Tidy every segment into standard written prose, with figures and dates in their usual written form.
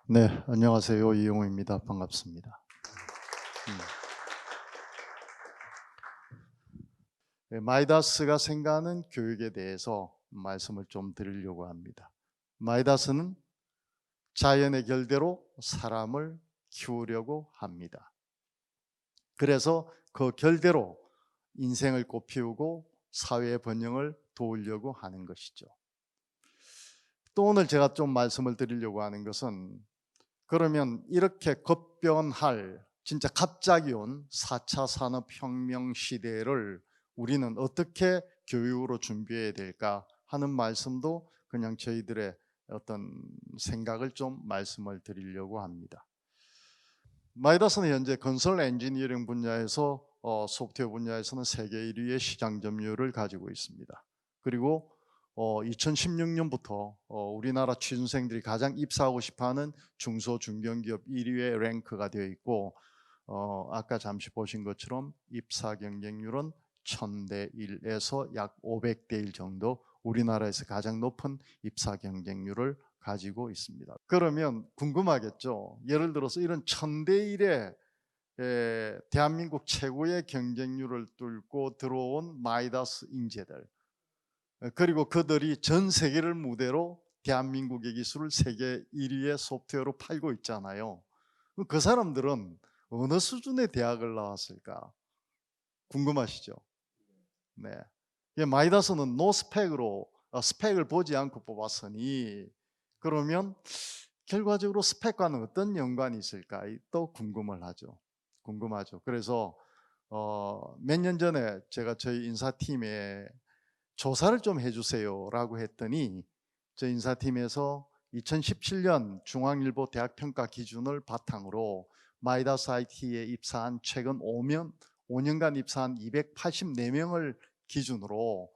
네, 안녕하세요. 이용우입니다. 반갑습니다. 음. 네, 마이다스가 생각하는 교육에 대해서 말씀을 좀 드리려고 합니다. 마이다스는 자연의 결대로 사람을 키우려고 합니다. 그래서 그 결대로 인생을 꽃피우고 사회의 번영을 도우려고 하는 것이죠. 또 오늘 제가 좀 말씀을 드리려고 하는 것은, 그러면 이렇게 급변할 진짜 갑자기 온 4차 산업혁명 시대를 우리는 어떻게 교육으로 준비해야 될까 하는 말씀도 그냥 저희들의 어떤 생각을 좀 말씀을 드리려고 합니다. 마이다스는 현재 건설 엔지니어링 분야에서 소프트웨어 분야에서는 세계 1위의 시장 점유율을 가지고 있습니다. 그리고 2016년부터 우리나라 취준생들이 가장 입사하고 싶어하는 중소중견기업 1위의 랭크가 되어 있고, 아까 잠시 보신 것처럼 입사 경쟁률은 1000대 1에서 약 500대 1 정도, 우리나라에서 가장 높은 입사 경쟁률을 가지고 있습니다. 그러면 궁금하겠죠. 예를 들어서 이런 1000대 1의 대한민국 최고의 경쟁률을 뚫고 들어온 마이다스 인재들, 그리고 그들이 전 세계를 무대로 대한민국의 기술을 세계 1위의 소프트웨어로 팔고 있잖아요. 그 사람들은 어느 수준의 대학을 나왔을까 궁금하시죠? 네. 마이다스는 노스펙으로 스펙을 보지 않고 뽑았으니, 그러면 결과적으로 스펙과는 어떤 연관이 있을까 또 궁금하죠. 그래서 몇 년 전에 제가 저희 인사팀에 조사를 좀 해주세요라고 했더니, 저희 인사팀에서 2017년 중앙일보 대학평가 기준을 바탕으로 마이다스 IT에 입사한 최근 5년간 입사한 284명을 기준으로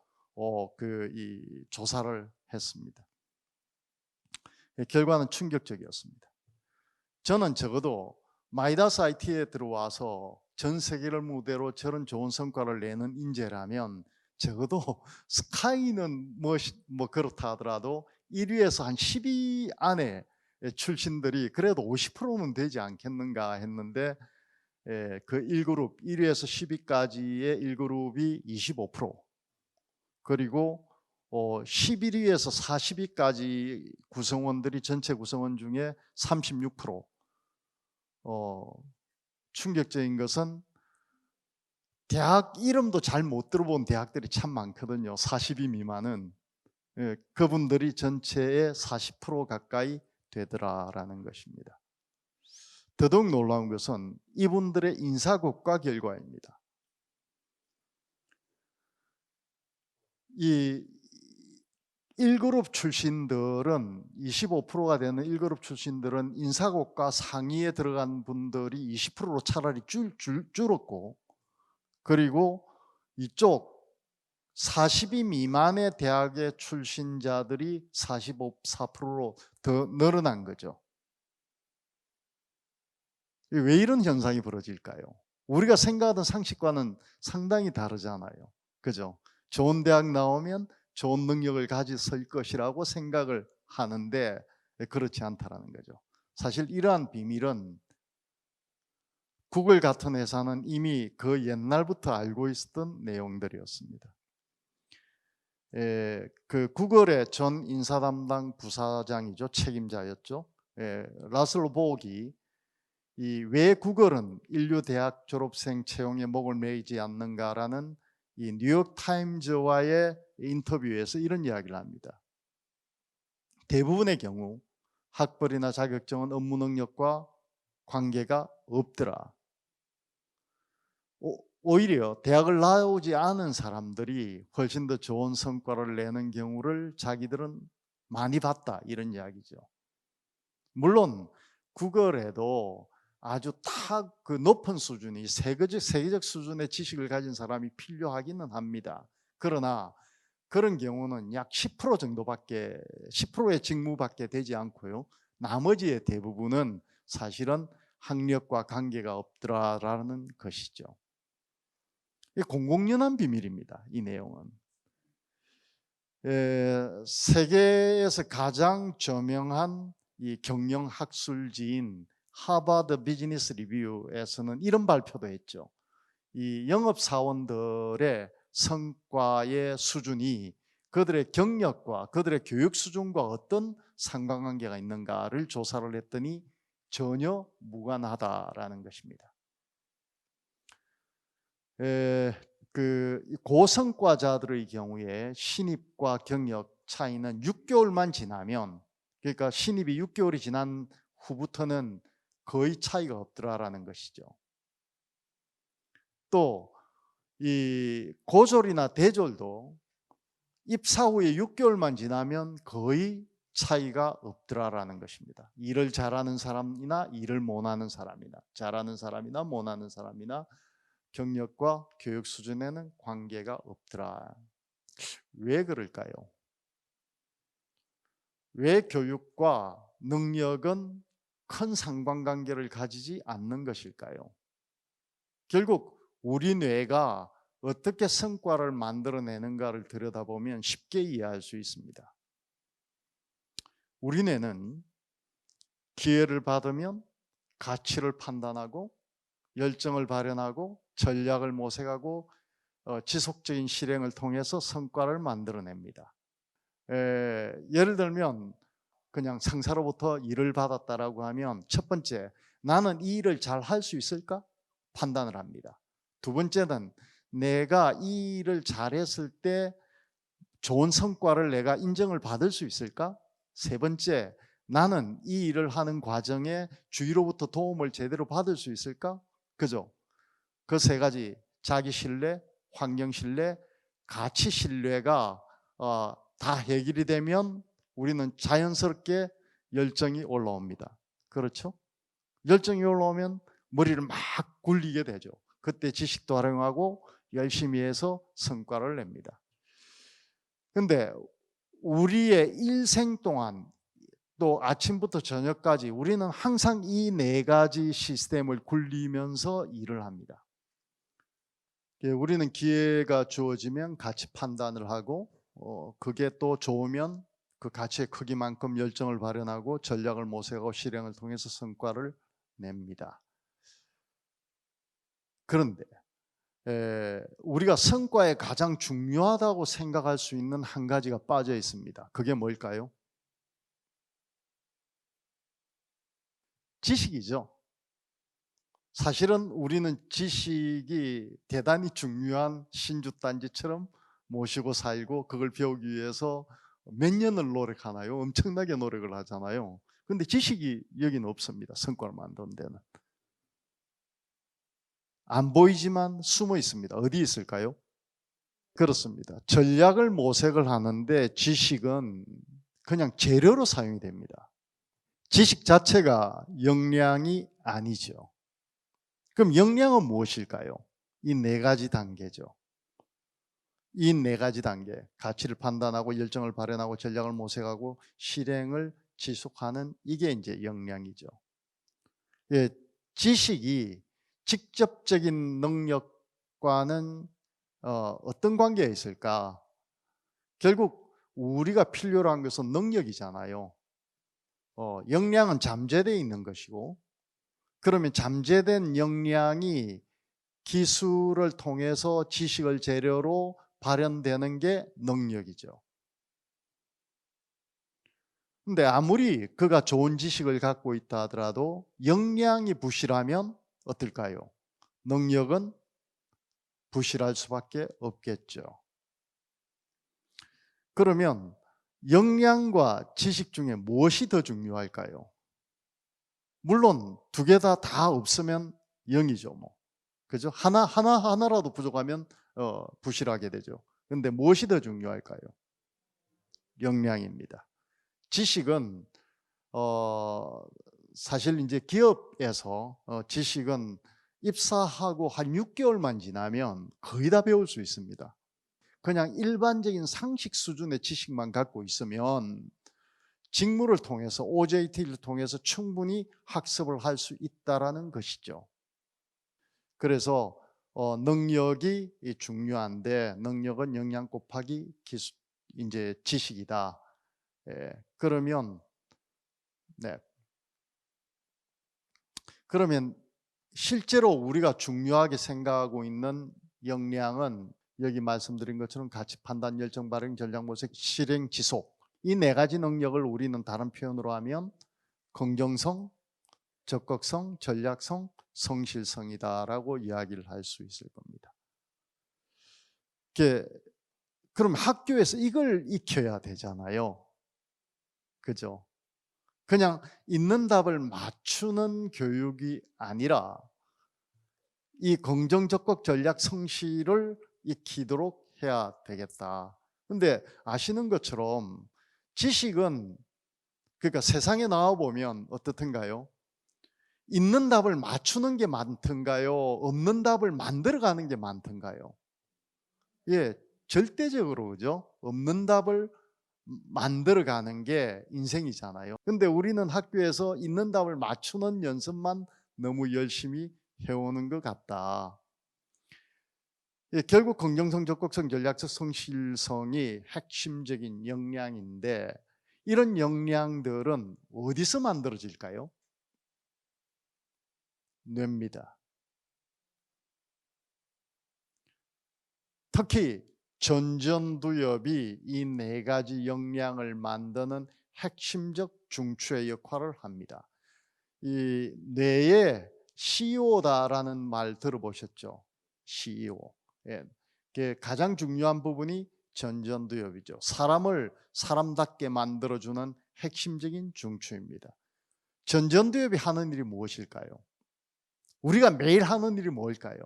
이 조사를 했습니다. 결과는 충격적이었습니다. 저는 적어도 마이다스 IT에 들어와서 전 세계를 무대로 저런 좋은 성과를 내는 인재라면, 적어도 스카이는 뭐 그렇다 하더라도 1위에서 한 10위 안에 출신들이 그래도 50%는 되지 않겠는가 했는데, 그 1그룹 1위에서 10위까지의 1그룹이 25%, 그리고 11위에서 40위까지 구성원들이 전체 구성원 중에 36%. 충격적인 것은 대학 이름도 잘 못 들어본 대학들이 참 많거든요. 40위 미만은. 그분들이 전체의 40% 가까이 되더라라는 것입니다. 더더욱 놀라운 것은 이분들의 인사고과 결과입니다. 이 1그룹 출신들은 25%가 되는 1그룹 출신들은 인사고과 상위에 들어간 분들이 20%로 차라리 줄었고, 그리고 이쪽 40위 미만의 대학의 출신자들이 44%로 더 늘어난 거죠. 왜 이런 현상이 벌어질까요? 우리가 생각하던 상식과는 상당히 다르잖아요. 그죠? 좋은 대학 나오면 좋은 능력을 가졌을 것이라고 생각을 하는데 그렇지 않다라는 거죠. 사실 이러한 비밀은 구글 같은 회사는 이미 그 옛날부터 알고 있었던 내용들이었습니다. 그 구글의 전 인사 담당 부사장이죠. 책임자였죠. 라슬로 보기, 이 왜 구글은 인류 대학 졸업생 채용에 목을 매이지 않는가라는 이 뉴욕 타임즈와의 인터뷰에서 이런 이야기를 합니다. 대부분의 경우 학벌이나 자격증은 업무 능력과 관계가 없더라. 오히려 대학을 나오지 않은 사람들이 훨씬 더 좋은 성과를 내는 경우를 자기들은 많이 봤다, 이런 이야기죠. 물론 구글에도 아주 그 높은 수준이 세계적 수준의 지식을 가진 사람이 필요하기는 합니다. 그러나 그런 경우는 약 10% 정도밖에, 10%의 직무밖에 되지 않고요, 나머지의 대부분은 사실은 학력과 관계가 없더라라는 것이죠. 공공연한 비밀입니다, 이 내용은. 세계에서 가장 저명한 이 경영학술지인 하버드 비즈니스 리뷰에서는 이런 발표도 했죠. 이 영업사원들의 성과의 수준이 그들의 경력과 그들의 교육 수준과 어떤 상관관계가 있는가를 조사를 했더니 전혀 무관하다라는 것입니다. 그 고성과자들의 경우에 신입과 경력 차이는 6개월만 지나면, 그러니까 신입이 6개월이 지난 후부터는 거의 차이가 없더라라는 것이죠. 또 이 고졸이나 대졸도 입사 후에 6개월만 지나면 거의 차이가 없더라라는 것입니다. 일을 잘하는 사람이나 일을 못하는 사람이나, 잘하는 사람이나 못하는 사람이나 경력과 교육 수준에는 관계가 없더라. 왜 그럴까요? 왜 교육과 능력은 큰 상관관계를 가지지 않는 것일까요? 결국 우리 뇌가 어떻게 성과를 만들어내는가를 들여다보면 쉽게 이해할 수 있습니다. 우리 뇌는 기회를 받으면 가치를 판단하고 열정을 발현하고 전략을 모색하고 지속적인 실행을 통해서 성과를 만들어냅니다. 예를 들면 그냥 상사로부터 일을 받았다라고 하면 첫 번째, 나는 이 일을 잘 할 수 있을까? 판단을 합니다. 두 번째는 내가 이 일을 잘했을 때 좋은 성과를 내가 인정을 받을 수 있을까? 세 번째, 나는 이 일을 하는 과정에 주위로부터 도움을 제대로 받을 수 있을까? 그죠? 그 세 가지, 자기 신뢰, 환경 신뢰, 가치 신뢰가 다 해결이 되면 우리는 자연스럽게 열정이 올라옵니다. 그렇죠? 열정이 올라오면 머리를 막 굴리게 되죠. 그때 지식도 활용하고 열심히 해서 성과를 냅니다. 근데 우리의 일생 동안 또 아침부터 저녁까지 우리는 항상 이 네 가지 시스템을 굴리면서 일을 합니다. 우리는 기회가 주어지면 가치 판단을 하고 그게 또 좋으면 그 가치의 크기만큼 열정을 발현하고 전략을 모색하고 실행을 통해서 성과를 냅니다. 그런데 우리가 성과에 가장 중요하다고 생각할 수 있는 한 가지가 빠져 있습니다. 그게 뭘까요? 지식이죠. 사실은 우리는 지식이 대단히 중요한 신주단지처럼 모시고 살고 그걸 배우기 위해서 몇 년을 노력하나요? 엄청나게 노력을 하잖아요. 그런데 지식이 여기는 없습니다. 성과를 만드는 데는. 안 보이지만 숨어 있습니다. 어디 있을까요? 그렇습니다. 전략을 모색을 하는데 지식은 그냥 재료로 사용이 됩니다. 지식 자체가 역량이 아니죠. 그럼 역량은 무엇일까요? 이 네 가지 단계죠. 이 네 가지 단계, 가치를 판단하고 열정을 발현하고 전략을 모색하고 실행을 지속하는 이게 이제 역량이죠. 예, 지식이 직접적인 능력과는 어떤 관계가 있을까? 결국 우리가 필요로 한 것은 능력이잖아요. 역량은 잠재되어 있는 것이고, 그러면 잠재된 역량이 기술을 통해서 지식을 재료로 발현되는 게 능력이죠. 근데 아무리 그가 좋은 지식을 갖고 있다 하더라도 역량이 부실하면 어떨까요? 능력은 부실할 수밖에 없겠죠. 그러면 역량과 지식 중에 무엇이 더 중요할까요? 물론 두 개 다 없으면 0이죠, 뭐. 그죠? 하나라도 부족하면 부실하게 되죠. 근데 무엇이 더 중요할까요? 역량입니다. 지식은 사실 이제 기업에서 지식은 입사하고 한 6개월만 지나면 거의 다 배울 수 있습니다. 그냥 일반적인 상식 수준의 지식만 갖고 있으면 직무를 통해서 OJT를 통해서 충분히 학습을 할 수 있다라는 것이죠. 그래서 능력이 중요한데 능력은 역량 곱하기 이제 지식이다. 그러면 네. 그러면 실제로 우리가 중요하게 생각하고 있는 역량은 여기 말씀드린 것처럼 가치, 판단, 열정, 발행, 전략, 모색, 실행, 지속, 이 네 가지 능력을 우리는 다른 표현으로 하면 긍정성, 적극성, 전략성, 성실성이다라고 이야기를 할 수 있을 겁니다. 그럼 학교에서 이걸 익혀야 되잖아요. 그죠? 그냥 있는 답을 맞추는 교육이 아니라 이 긍정, 적극, 전략, 성실을 익히도록 해야 되겠다. 근데 아시는 것처럼 지식은, 그러니까 세상에 나와 보면 어떻든가요? 있는 답을 맞추는 게 많던가요? 없는 답을 만들어가는 게 많던가요? 예, 절대적으로 그죠? 없는 답을 만들어가는 게 인생이잖아요. 근데 우리는 학교에서 있는 답을 맞추는 연습만 너무 열심히 해오는 것 같다. 예, 결국 긍정성, 적극성, 전략적 성실성이 핵심적인 역량인데 이런 역량들은 어디서 만들어질까요? 뇌입니다. 특히 전전두엽이 이 네 가지 역량을 만드는 핵심적 중추의 역할을 합니다. 이 뇌의 CEO다라는 말 들어보셨죠? CEO. 예. 가장 중요한 부분이 전전두엽이죠. 사람을 사람답게 만들어주는 핵심적인 중추입니다. 전전두엽이 하는 일이 무엇일까요? 우리가 매일 하는 일이 뭘까요?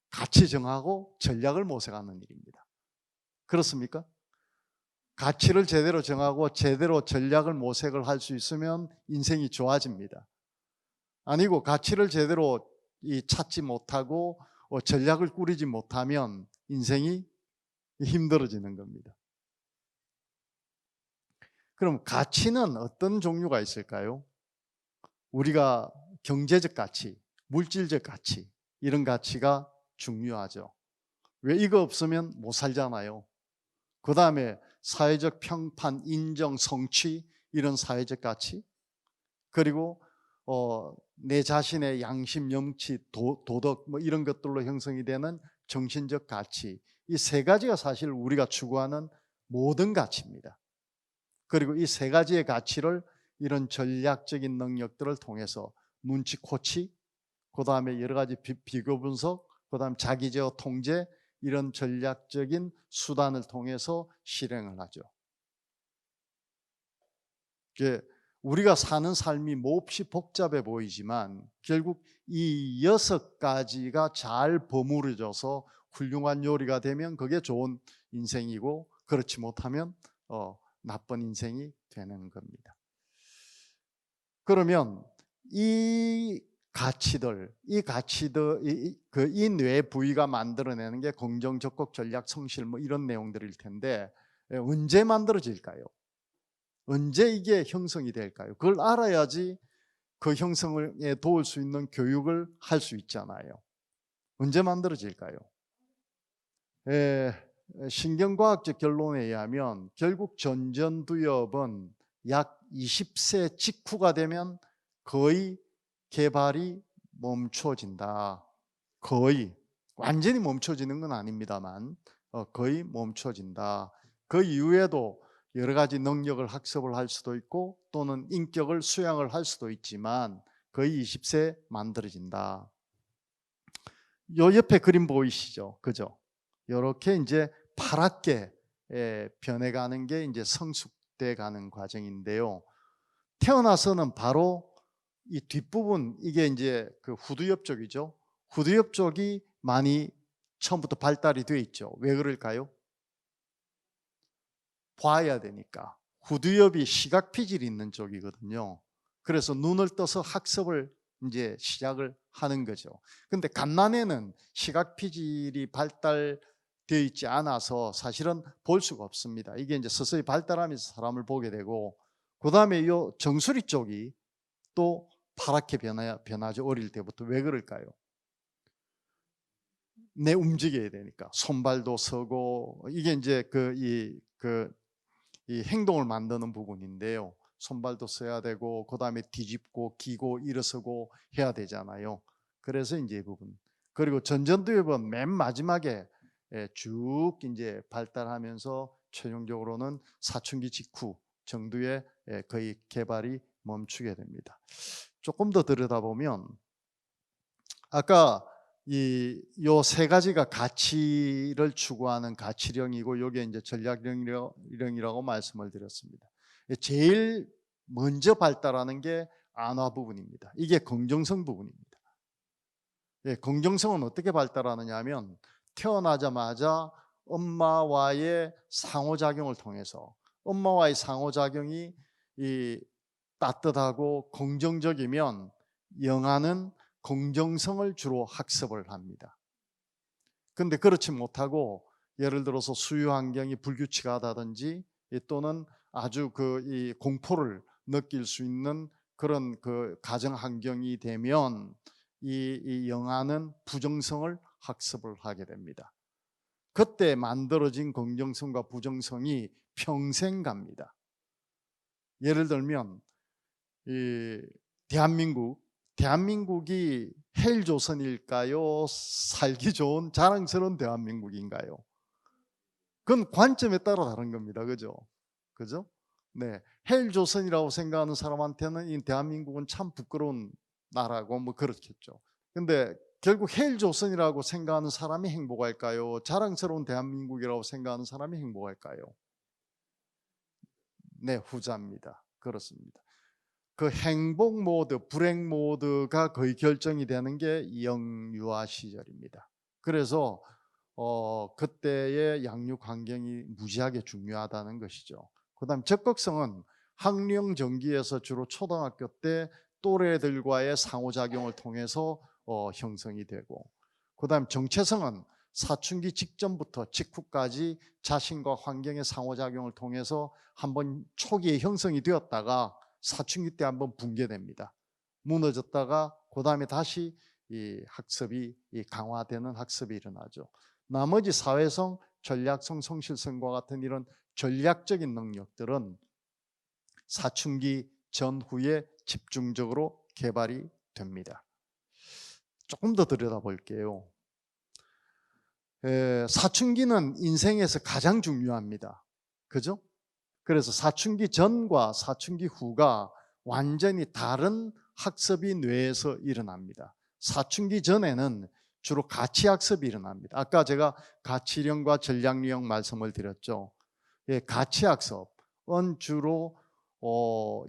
가치 정하고 전략을 모색하는 일입니다. 그렇습니까? 가치를 제대로 정하고 제대로 전략을 모색을 할 수 있으면 인생이 좋아집니다. 아니고 가치를 제대로 찾지 못하고 전략을 꾸리지 못하면 인생이 힘들어지는 겁니다. 그럼 가치는 어떤 종류가 있을까요? 우리가 경제적 가치, 물질적 가치, 이런 가치가 중요하죠. 왜 이거 없으면 못 살잖아요. 그 다음에 사회적 평판, 인정, 성취, 이런 사회적 가치, 그리고 내 자신의 양심, 염치, 도덕 뭐 이런 것들로 형성이 되는 정신적 가치, 이 세 가지가 사실 우리가 추구하는 모든 가치입니다. 그리고 이 세 가지의 가치를 이런 전략적인 능력들을 통해서 눈치, 코치, 그 다음에 여러 가지 비교 분석, 그 다음 자기 제어 통제, 이런 전략적인 수단을 통해서 실행을 하죠. 우리가 사는 삶이 몹시 복잡해 보이지만 결국 이 6가지가 잘 버무려져서 훌륭한 요리가 되면 그게 좋은 인생이고, 그렇지 못하면 나쁜 인생이 되는 겁니다. 그러면 이 가치들, 이 뇌 부위가 만들어내는 게 긍정, 적극, 전략, 성실 뭐 이런 내용들일 텐데 언제 만들어질까요? 언제 이게 형성이 될까요? 그걸 알아야지 그 형성에 도울 수 있는 교육을 할 수 있잖아요. 언제 만들어질까요? 신경과학적 결론에 의하면 결국 전전두엽은 약 20세 직후가 되면 거의 개발이 멈춰진다. 거의. 완전히 멈춰지는 건 아닙니다만 거의 멈춰진다. 그 이후에도 여러 가지 능력을 학습을 할 수도 있고 또는 인격을 수양을 할 수도 있지만 거의 20세 만들어진다. 요 옆에 그림 보이시죠? 그죠? 이렇게 이제 파랗게 변해가는 게 이제 성숙돼 가는 과정인데요. 태어나서는 바로 이 뒷부분, 이게 이제 그 후두엽 쪽이죠. 후두엽 쪽이 많이 처음부터 발달이 돼 있죠. 왜 그럴까요? 봐야 되니까. 후두엽이 시각 피질이 있는 쪽이거든요. 그래서 눈을 떠서 학습을 이제 시작을 하는 거죠. 근데 갓난에는 시각 피질이 발달되어 있지 않아서 사실은 볼 수가 없습니다. 이게 이제 서서히 발달하면서 사람을 보게 되고, 그 다음에 이 정수리 쪽이 또 파랗게 변하죠. 어릴 때부터. 왜 그럴까요? 내 움직여야 되니까. 손발도 서고, 이게 이제 이 행동을 만드는 부분인데요. 손발도 써야 되고 그다음에 뒤집고 기고 일어서고 해야 되잖아요. 그래서 이제 이 부분. 그리고 전전두엽은 맨 마지막에 쭉 이제 발달하면서 최종적으로는 사춘기 직후 정도에 거의 개발이 멈추게 됩니다. 조금 더 들여다보면 아까 요 세 가지가 가치를 추구하는 가치령이고 요게 이제 전략령이라고 말씀을 드렸습니다. 제일 먼저 발달하는 게 안화 부분입니다. 이게 긍정성 부분입니다. 긍정성은 어떻게 발달하느냐 하면 태어나자마자 엄마와의 상호작용을 통해서 엄마와의 상호작용이 따뜻하고 긍정적이면 영아는 긍정성을 주로 학습을 합니다. 그런데 그렇지 못하고 예를 들어서 수유 환경이 불규칙하다든지 또는 아주 이 공포를 느낄 수 있는 그런 그 가정 환경이 되면 이 영아는 부정성을 학습을 하게 됩니다. 그때 만들어진 긍정성과 부정성이 평생 갑니다. 예를 들면 대한민국이 헬조선일까요? 살기 좋은 자랑스러운 대한민국인가요? 그건 관점에 따라 다른 겁니다. 그죠? 그죠? 네. 헬조선이라고 생각하는 사람한테는 이 대한민국은 참 부끄러운 나라고 뭐 그렇겠죠. 근데 결국 헬조선이라고 생각하는 사람이 행복할까요? 자랑스러운 대한민국이라고 생각하는 사람이 행복할까요? 네, 후자입니다. 그렇습니다. 그 행복 모드, 불행 모드가 거의 결정이 되는 게 영유아 시절입니다. 그래서 그때의 양육 환경이 무지하게 중요하다는 것이죠. 그다음 적극성은 학령 전기에서 주로 초등학교 때 또래들과의 상호작용을 통해서 형성이 되고, 그다음 정체성은 사춘기 직전부터 직후까지 자신과 환경의 상호작용을 통해서 한번 초기에 형성이 되었다가 사춘기 때 한번 붕괴됩니다. 무너졌다가 그다음에 다시 이 학습이 강화되는 학습이 일어나죠. 나머지 사회성, 전략성, 성실성과 같은 이런 전략적인 능력들은 사춘기 전후에 집중적으로 개발이 됩니다. 조금 더 들여다볼게요. 사춘기는 인생에서 가장 중요합니다. 그죠? 그래서 사춘기 전과 사춘기 후가 완전히 다른 학습이 뇌에서 일어납니다. 사춘기 전에는 주로 가치학습이 일어납니다. 아까 제가 가치령과 전략령 말씀을 드렸죠. 가치학습은 주로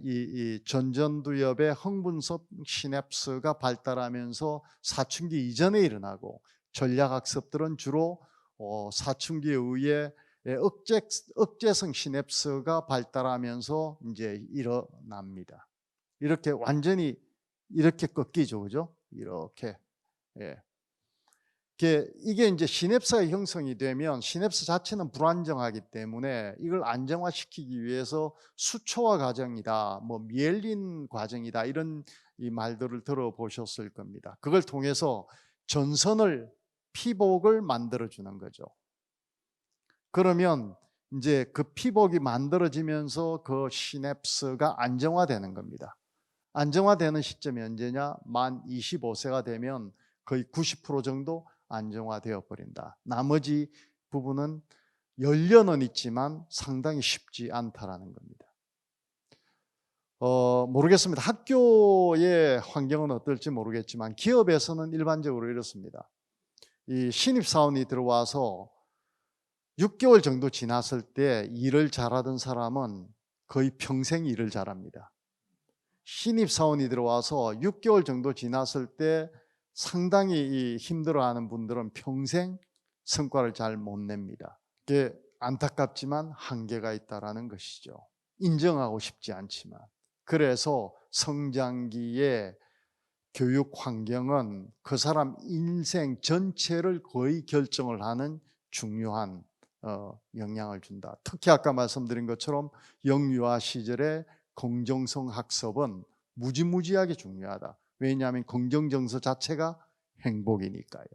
이 전전두엽의 흥분성 시냅스가 발달하면서 사춘기 이전에 일어나고, 전략학습들은 주로 사춘기에 의해 억제성 시냅스가 발달하면서 이제 일어납니다. 이렇게 완전히 이렇게 꺾이죠, 그죠? 이렇게. 예. 이게 이제 시냅스가 형성이 되면 시냅스 자체는 불안정하기 때문에 이걸 안정화시키기 위해서 수초화 과정이다, 뭐 미엘린 과정이다, 이런 이 말들을 들어보셨을 겁니다. 그걸 통해서 전선을 피복을 만들어주는 거죠. 그러면 이제 그 피복이 만들어지면서 그 시냅스가 안정화되는 겁니다. 안정화되는 시점이 언제냐? 만 25세가 되면 거의 90% 정도 안정화되어 버린다. 나머지 부분은 열려는 있지만 상당히 쉽지 않다라는 겁니다. 모르겠습니다. 학교의 환경은 어떨지 모르겠지만 기업에서는 일반적으로 이렇습니다. 이 신입사원이 들어와서 6개월 정도 지났을 때 일을 잘하던 사람은 거의 평생 일을 잘합니다. 신입사원이 들어와서 6개월 정도 지났을 때 상당히 힘들어하는 분들은 평생 성과를 잘 못 냅니다. 이게 안타깝지만 한계가 있다는 것이죠. 인정하고 싶지 않지만. 그래서 성장기의 교육 환경은 그 사람 인생 전체를 거의 결정을 하는 중요한 영향을 준다. 특히 아까 말씀드린 것처럼 영유아 시절에 긍정성 학습은 무지무지하게 중요하다. 왜냐하면 긍정정서 자체가 행복이니까요.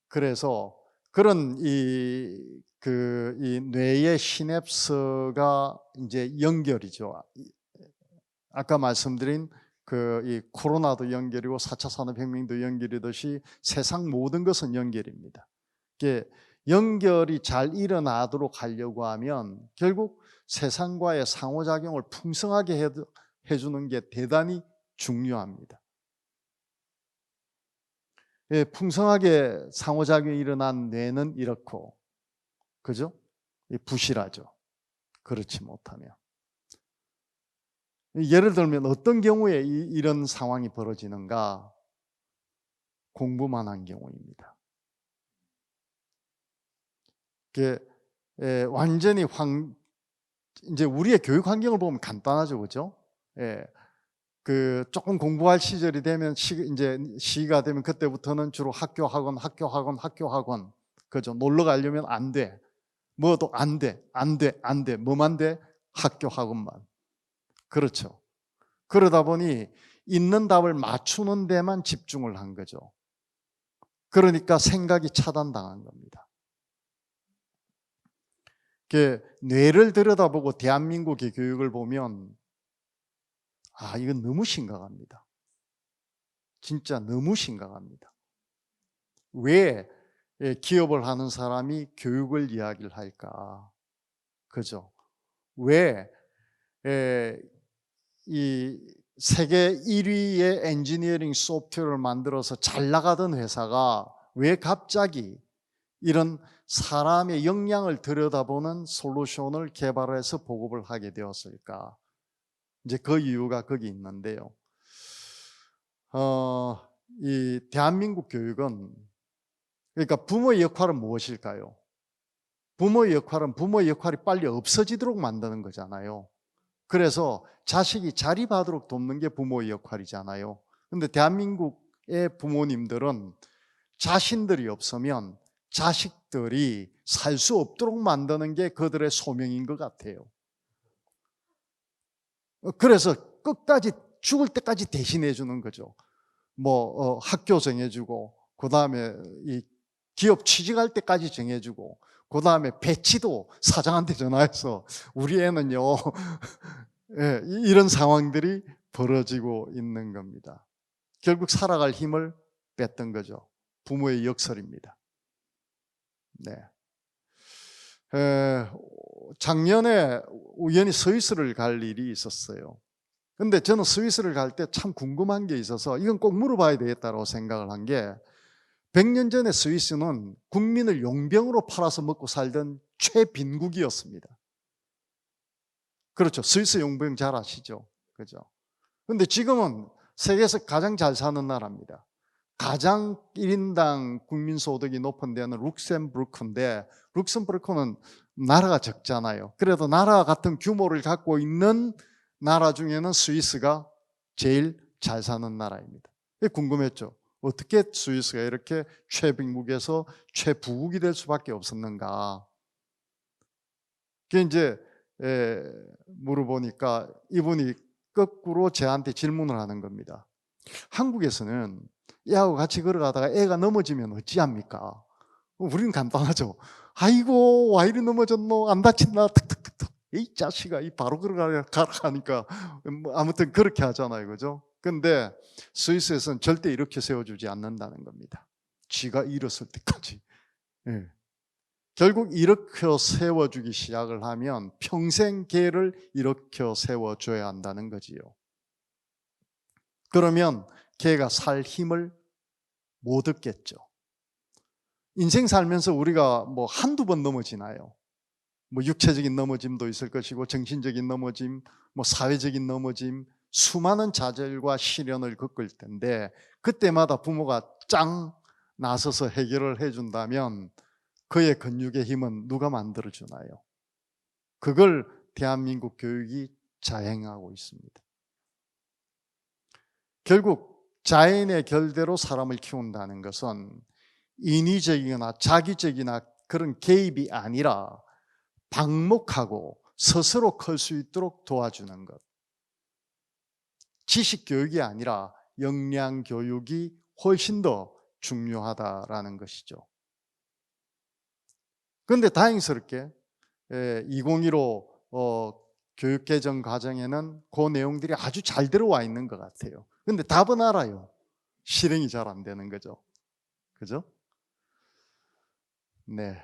그래서 그런 이 이 뇌의 시냅스가 이제 연결이죠. 아까 말씀드린 이 코로나도 연결이고 4차 산업혁명도 연결이듯이 세상 모든 것은 연결입니다. 이게 연결이 잘 일어나도록 하려고 하면 결국 세상과의 상호작용을 풍성하게 해주는 게 대단히 중요합니다. 예, 풍성하게 상호작용이 일어난 뇌는 이렇고, 그죠? 부실하죠. 그렇지 못하면. 예를 들면 어떤 경우에 이런 상황이 벌어지는가? 공부만 한 경우입니다. 완전히 이제 우리의 교육 환경을 보면 간단하죠, 그죠? 예, 조금 공부할 시절이 되면 이제 시기가 되면 그때부터는 주로 학교 학원, 그죠? 놀러 가려면 안 돼, 뭐도 안 돼, 뭐만 돼? 학교 학원만. 그렇죠. 그러다 보니 있는 답을 맞추는 데만 집중을 한 거죠. 그러니까 생각이 차단당한 겁니다. 뇌를 들여다보고 대한민국의 교육을 보면 이건 너무 심각합니다. 진짜 너무 심각합니다. 왜 기업을 하는 사람이 교육을 이야기를 할까? 그죠? 왜 이 세계 1위의 엔지니어링 소프트웨어를 만들어서 잘 나가던 회사가 왜 갑자기 이런 사람의 역량을 들여다보는 솔루션을 개발해서 보급을 하게 되었을까? 이제 그 이유가 거기 있는데요. 이 대한민국 교육은, 그러니까 부모의 역할은 무엇일까요? 부모의 역할이 빨리 없어지도록 만드는 거잖아요. 그래서 자식이 자립하도록 돕는 게 부모의 역할이잖아요. 근데 대한민국의 부모님들은 자신들이 없으면 자식들이 살 수 없도록 만드는 게 그들의 소명인 것 같아요. 그래서 끝까지 죽을 때까지 대신해 주는 거죠. 학교 정해주고, 그 다음에 이 기업 취직할 때까지 정해주고, 그 다음에 배치도 사장한테 전화해서 우리 애는요 예, 이런 상황들이 벌어지고 있는 겁니다. 결국 살아갈 힘을 뺐던 거죠. 부모의 역설입니다. 네. 작년에 우연히 스위스를 갈 일이 있었어요. 근데 저는 스위스를 갈 때 참 궁금한 게 있어서 이건 꼭 물어봐야 되겠다고 생각을 한 게, 100년 전에 스위스는 국민을 용병으로 팔아서 먹고 살던 최빈국이었습니다. 그렇죠. 스위스 용병 잘 아시죠? 그죠? 근데 지금은 세계에서 가장 잘 사는 나라입니다. 가장 1인당 국민소득이 높은 데는 룩셈부르크인데, 룩셈부르크는 나라가 적잖아요. 그래도 나라 같은 규모를 갖고 있는 나라 중에는 스위스가 제일 잘 사는 나라입니다. 궁금했죠. 어떻게 스위스가 이렇게 최빈국에서 최부국이 될 수밖에 없었는가. 이제 물어보니까 이분이 거꾸로 저한테 질문을 하는 겁니다. 한국에서는 애하고 같이 걸어가다가 애가 넘어지면 어찌합니까? 우리는 간단하죠. 아이고, 와 이리 넘어졌노? 안 다친나? 툭툭툭툭. 이 자식아, 이 바로 걸어가라 하니까 아무튼 그렇게 하잖아요, 그죠? 근데 스위스에서는 절대 이렇게 세워주지 않는다는 겁니다. 쥐가 일었을 때까지. 예. 결국 일으켜 세워주기 시작을 하면 평생 개를 일으켜 세워줘야 한다는 거지요. 그러면 개가 살 힘을 못 얻겠죠. 인생 살면서 우리가 한두 번 넘어지나요? 육체적인 넘어짐도 있을 것이고, 정신적인 넘어짐, 사회적인 넘어짐, 수많은 좌절과 시련을 겪을 텐데, 그때마다 부모가 짱 나서서 해결을 해준다면 그의 근육의 힘은 누가 만들어주나요? 그걸 대한민국 교육이 자행하고 있습니다. 결국 자연의 결대로 사람을 키운다는 것은 인위적이거나 자기적이나 그런 개입이 아니라 방목하고 스스로 클 수 있도록 도와주는 것. 지식 교육이 아니라 역량 교육이 훨씬 더 중요하다라는 것이죠. 그런데 다행스럽게 2015 교육개정 과정에는 그 내용들이 아주 잘 들어와 있는 것 같아요. 그런데 답은 알아요. 실행이 잘 안 되는 거죠. 그죠? 네.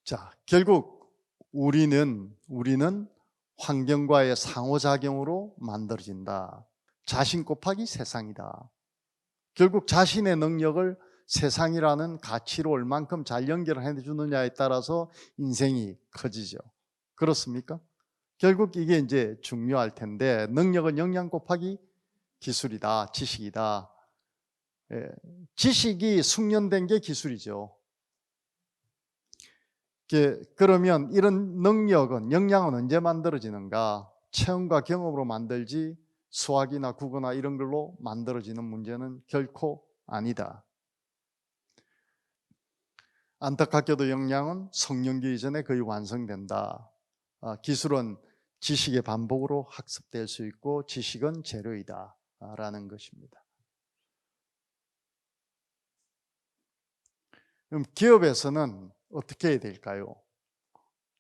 자, 결국 우리는 환경과의 상호작용으로 만들어진다. 자신 곱하기 세상이다. 결국 자신의 능력을 세상이라는 가치로 얼만큼 잘 연결해 주느냐에 따라서 인생이 커지죠. 그렇습니까? 결국 이게 이제 중요할 텐데, 능력은 역량 곱하기 기술이다, 지식이다. 지식이 숙련된 게 기술이죠. 그러면 이런 능력은, 역량은 언제 만들어지는가? 체험과 경험으로 만들지 수학이나 국어나 이런 걸로 만들어지는 문제는 결코 아니다. 안타깝게도 역량은 성년기 이전에 거의 완성된다. 기술은 지식의 반복으로 학습될 수 있고 지식은 재료이다 라는 것입니다. 그럼 기업에서는 어떻게 해야 될까요?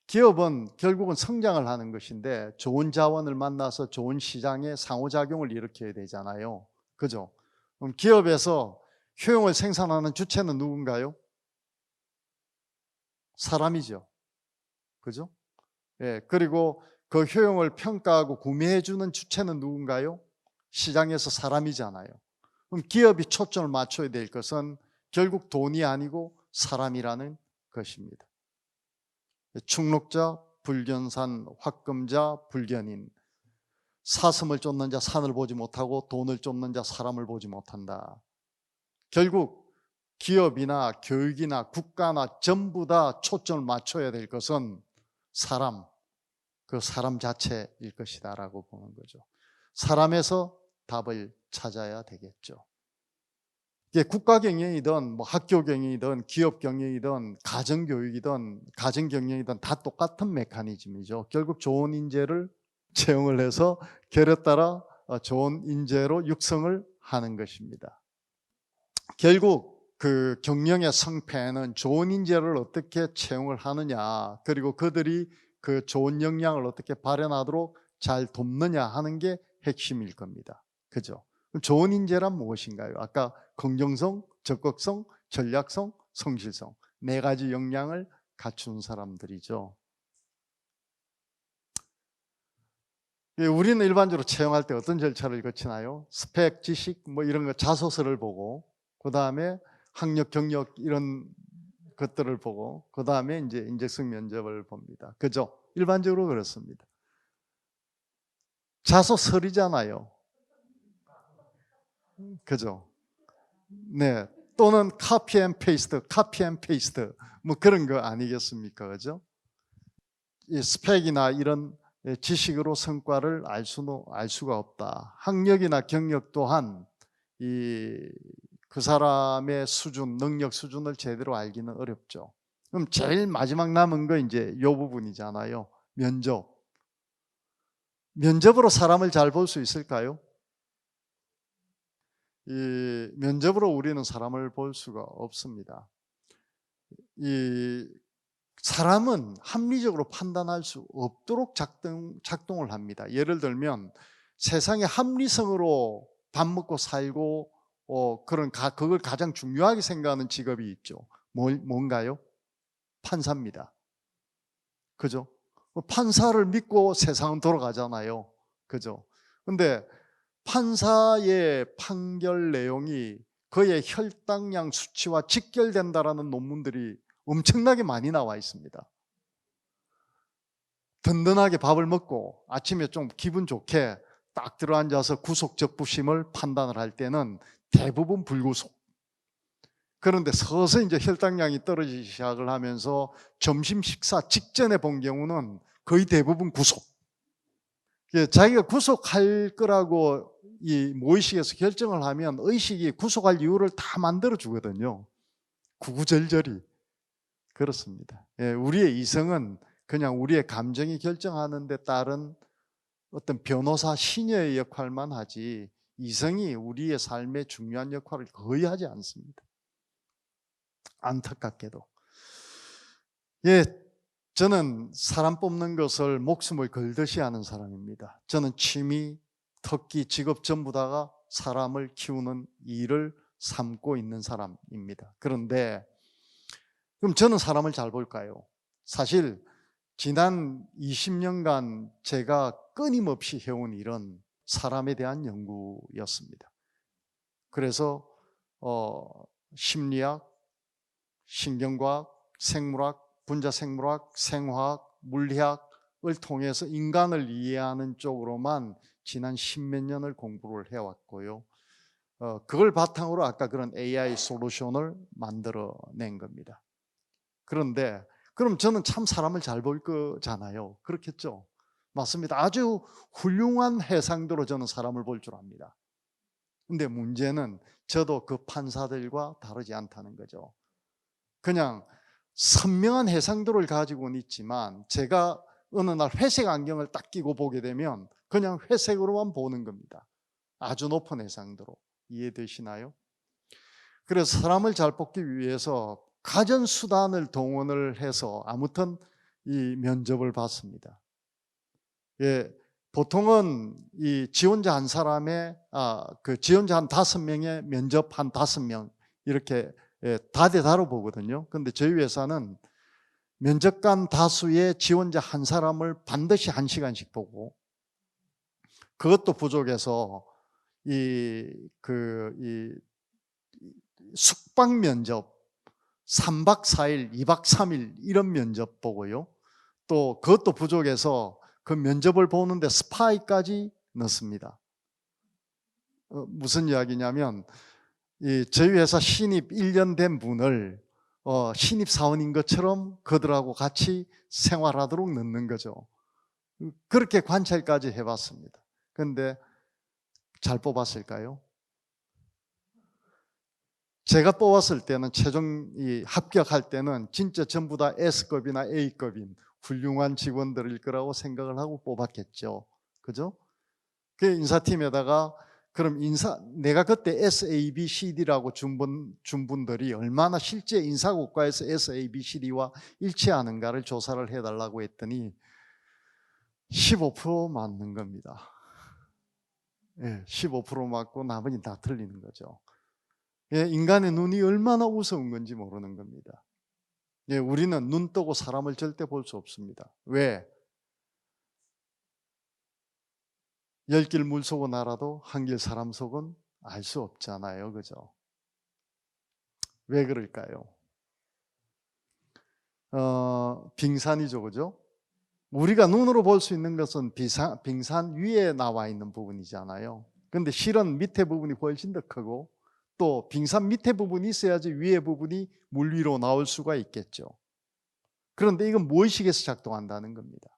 기업은 결국은 성장을 하는 것인데 좋은 자원을 만나서 좋은 시장에 상호작용을 일으켜야 되잖아요. 그죠? 그럼 기업에서 효용을 생산하는 주체는 누군가요? 사람이죠. 그죠? 그리고 그 효용을 평가하고 구매해 주는 주체는 누군가요? 시장에서 사람이잖아요. 그럼 기업이 초점을 맞춰야 될 것은 결국 돈이 아니고 사람이라는 것입니다. 충록자, 불견산, 확금자, 불견인. 사슴을 쫓는 자 산을 보지 못하고 돈을 쫓는 자 사람을 보지 못한다. 결국 기업이나 교육이나 국가나 전부 다 초점을 맞춰야 될 것은 사람, 그 사람 자체일 것이다 라고 보는 거죠. 사람에서 답을 찾아야 되겠죠. 이게 국가 경영이든 뭐 학교 경영이든 기업 경영이든 가정 교육이든 가정 경영이든 다 똑같은 메커니즘이죠. 결국 좋은 인재를 채용을 해서 결에 따라 좋은 인재로 육성을 하는 것입니다. 결국 그 경영의 성패는 좋은 인재를 어떻게 채용을 하느냐, 그리고 그들이 그 좋은 역량을 어떻게 발현하도록 잘 돕느냐 하는 게 핵심일 겁니다. 그죠? 그럼 좋은 인재란 무엇인가요? 아까 긍정성, 적극성, 전략성, 성실성, 네 가지 역량을 갖춘 사람들이죠. 우리는 일반적으로 채용할 때 어떤 절차를 거치나요? 스펙, 지식 뭐 이런 거 자소서를 보고, 그 다음에 학력, 경력 이런 것들을 보고, 그 다음에 이제 인적성 면접을 봅니다. 그죠? 일반적으로 그렇습니다. 자소서리잖아요. 그죠? 네. 또는 카피 앤 페이스트 뭐 그런 거 아니겠습니까? 그죠? 이 스펙이나 이런 지식으로 성과를 알 수가 없다. 학력이나 경력 또한 그 사람의 수준, 능력 수준을 제대로 알기는 어렵죠. 그럼 제일 마지막 남은 거 이제 이 부분이잖아요. 면접. 면접으로 사람을 잘 볼 수 있을까요? 이 면접으로 우리는 사람을 볼 수가 없습니다. 이 사람은 합리적으로 판단할 수 없도록 작동을 합니다. 예를 들면 세상에 합리성으로 밥 먹고 살고 그걸 가장 중요하게 생각하는 직업이 있죠. 뭔가요? 판사입니다. 그죠? 판사를 믿고 세상은 돌아가잖아요. 그죠? 근데 판사의 판결 내용이 그의 혈당량 수치와 직결된다라는 논문들이 엄청나게 많이 나와 있습니다. 든든하게 밥을 먹고 아침에 좀 기분 좋게 딱 들어앉아서 구속적부심을 판단을 할 때는 대부분 불구속. 그런데 서서히 이제 혈당량이 떨어지기 시작을 하면서 점심 식사 직전에 본 경우는 거의 대부분 구속. 자기가 구속할 거라고 이 무의식에서 결정을 하면 의식이 구속할 이유를 다 만들어 주거든요. 구구절절히. 그렇습니다. 우리의 이성은 그냥 우리의 감정이 결정하는 데 따른 어떤 변호사 시녀의 역할만 하지 이성이 우리의 삶에 중요한 역할을 거의 하지 않습니다. 안타깝게도. 예, 저는 사람 뽑는 것을 목숨을 걸듯이 하는 사람입니다. 저는 취미, 특기, 직업 전부 다가 사람을 키우는 일을 삼고 있는 사람입니다. 그런데 그럼 저는 사람을 잘 볼까요? 사실 지난 20년간 제가 끊임없이 해온 일은 사람에 대한 연구였습니다. 그래서 심리학, 신경과학, 생물학, 분자생물학, 생화학, 물리학을 통해서 인간을 이해하는 쪽으로만 지난 10몇 년을 공부를 해왔고요. 그걸 바탕으로 아까 그런 AI 솔루션을 만들어낸 겁니다. 그런데 그럼 저는 참 사람을 잘 볼 거잖아요. 그렇겠죠? 맞습니다. 아주 훌륭한 해상도로 저는 사람을 볼 줄 압니다. 근데 문제는 저도 그 판사들과 다르지 않다는 거죠. 그냥 선명한 해상도를 가지고는 있지만 제가 어느 날 회색 안경을 딱 끼고 보게 되면 그냥 회색으로만 보는 겁니다. 아주 높은 해상도로. 이해되시나요? 그래서 사람을 잘 뽑기 위해서 가전수단을 동원을 해서 아무튼 이 면접을 봤습니다. 예, 보통은 이 지원자 한 사람의 그 지원자 한 5명의 면접 한 5명 이렇게 다대다로 보거든요. 그런데 저희 회사는 면접관 다수의 지원자 한 사람을 반드시 1시간씩 보고 그것도 부족해서 이 숙박 면접 3박 4일, 2박 3일 이런 면접 보고요. 또 그것도 부족해서 그 면접을 보는데 스파이까지 넣습니다. 무슨 이야기냐면 저희 회사 신입 1년 된 분을 신입 사원인 것처럼 그들하고 같이 생활하도록 넣는 거죠. 그렇게 관찰까지 해봤습니다. 그런데 잘 뽑았을까요? 제가 뽑았을 때는 최종 합격할 때는 진짜 전부 다 S급이나 A급인 훌륭한 직원들일 거라고 생각을 하고 뽑았겠죠. 그죠? 그 인사팀에다가 그럼 내가 그때 SABCD라고 준 분들이 얼마나 실제 인사고과에서 SABCD와 일치하는가를 조사를 해달라고 했더니 15% 맞는 겁니다. 예, 15% 맞고 나머지 다 틀리는 거죠. 예, 인간의 눈이 얼마나 우스운 건지 모르는 겁니다. 예, 우리는 눈 뜨고 사람을 절대 볼 수 없습니다. 왜? 10길 물속은 알아도 한 길 사람 속은 알 수 없잖아요. 그죠? 왜 그럴까요? 빙산이죠. 그죠? 우리가 눈으로 볼 수 있는 것은 빙산 위에 나와 있는 부분이잖아요. 근데 실은 밑에 부분이 훨씬 더 크고 또 빙산 밑에 부분이 있어야지 위에 부분이 물 위로 나올 수가 있겠죠. 그런데 이건 무의식에서 작동한다는 겁니다.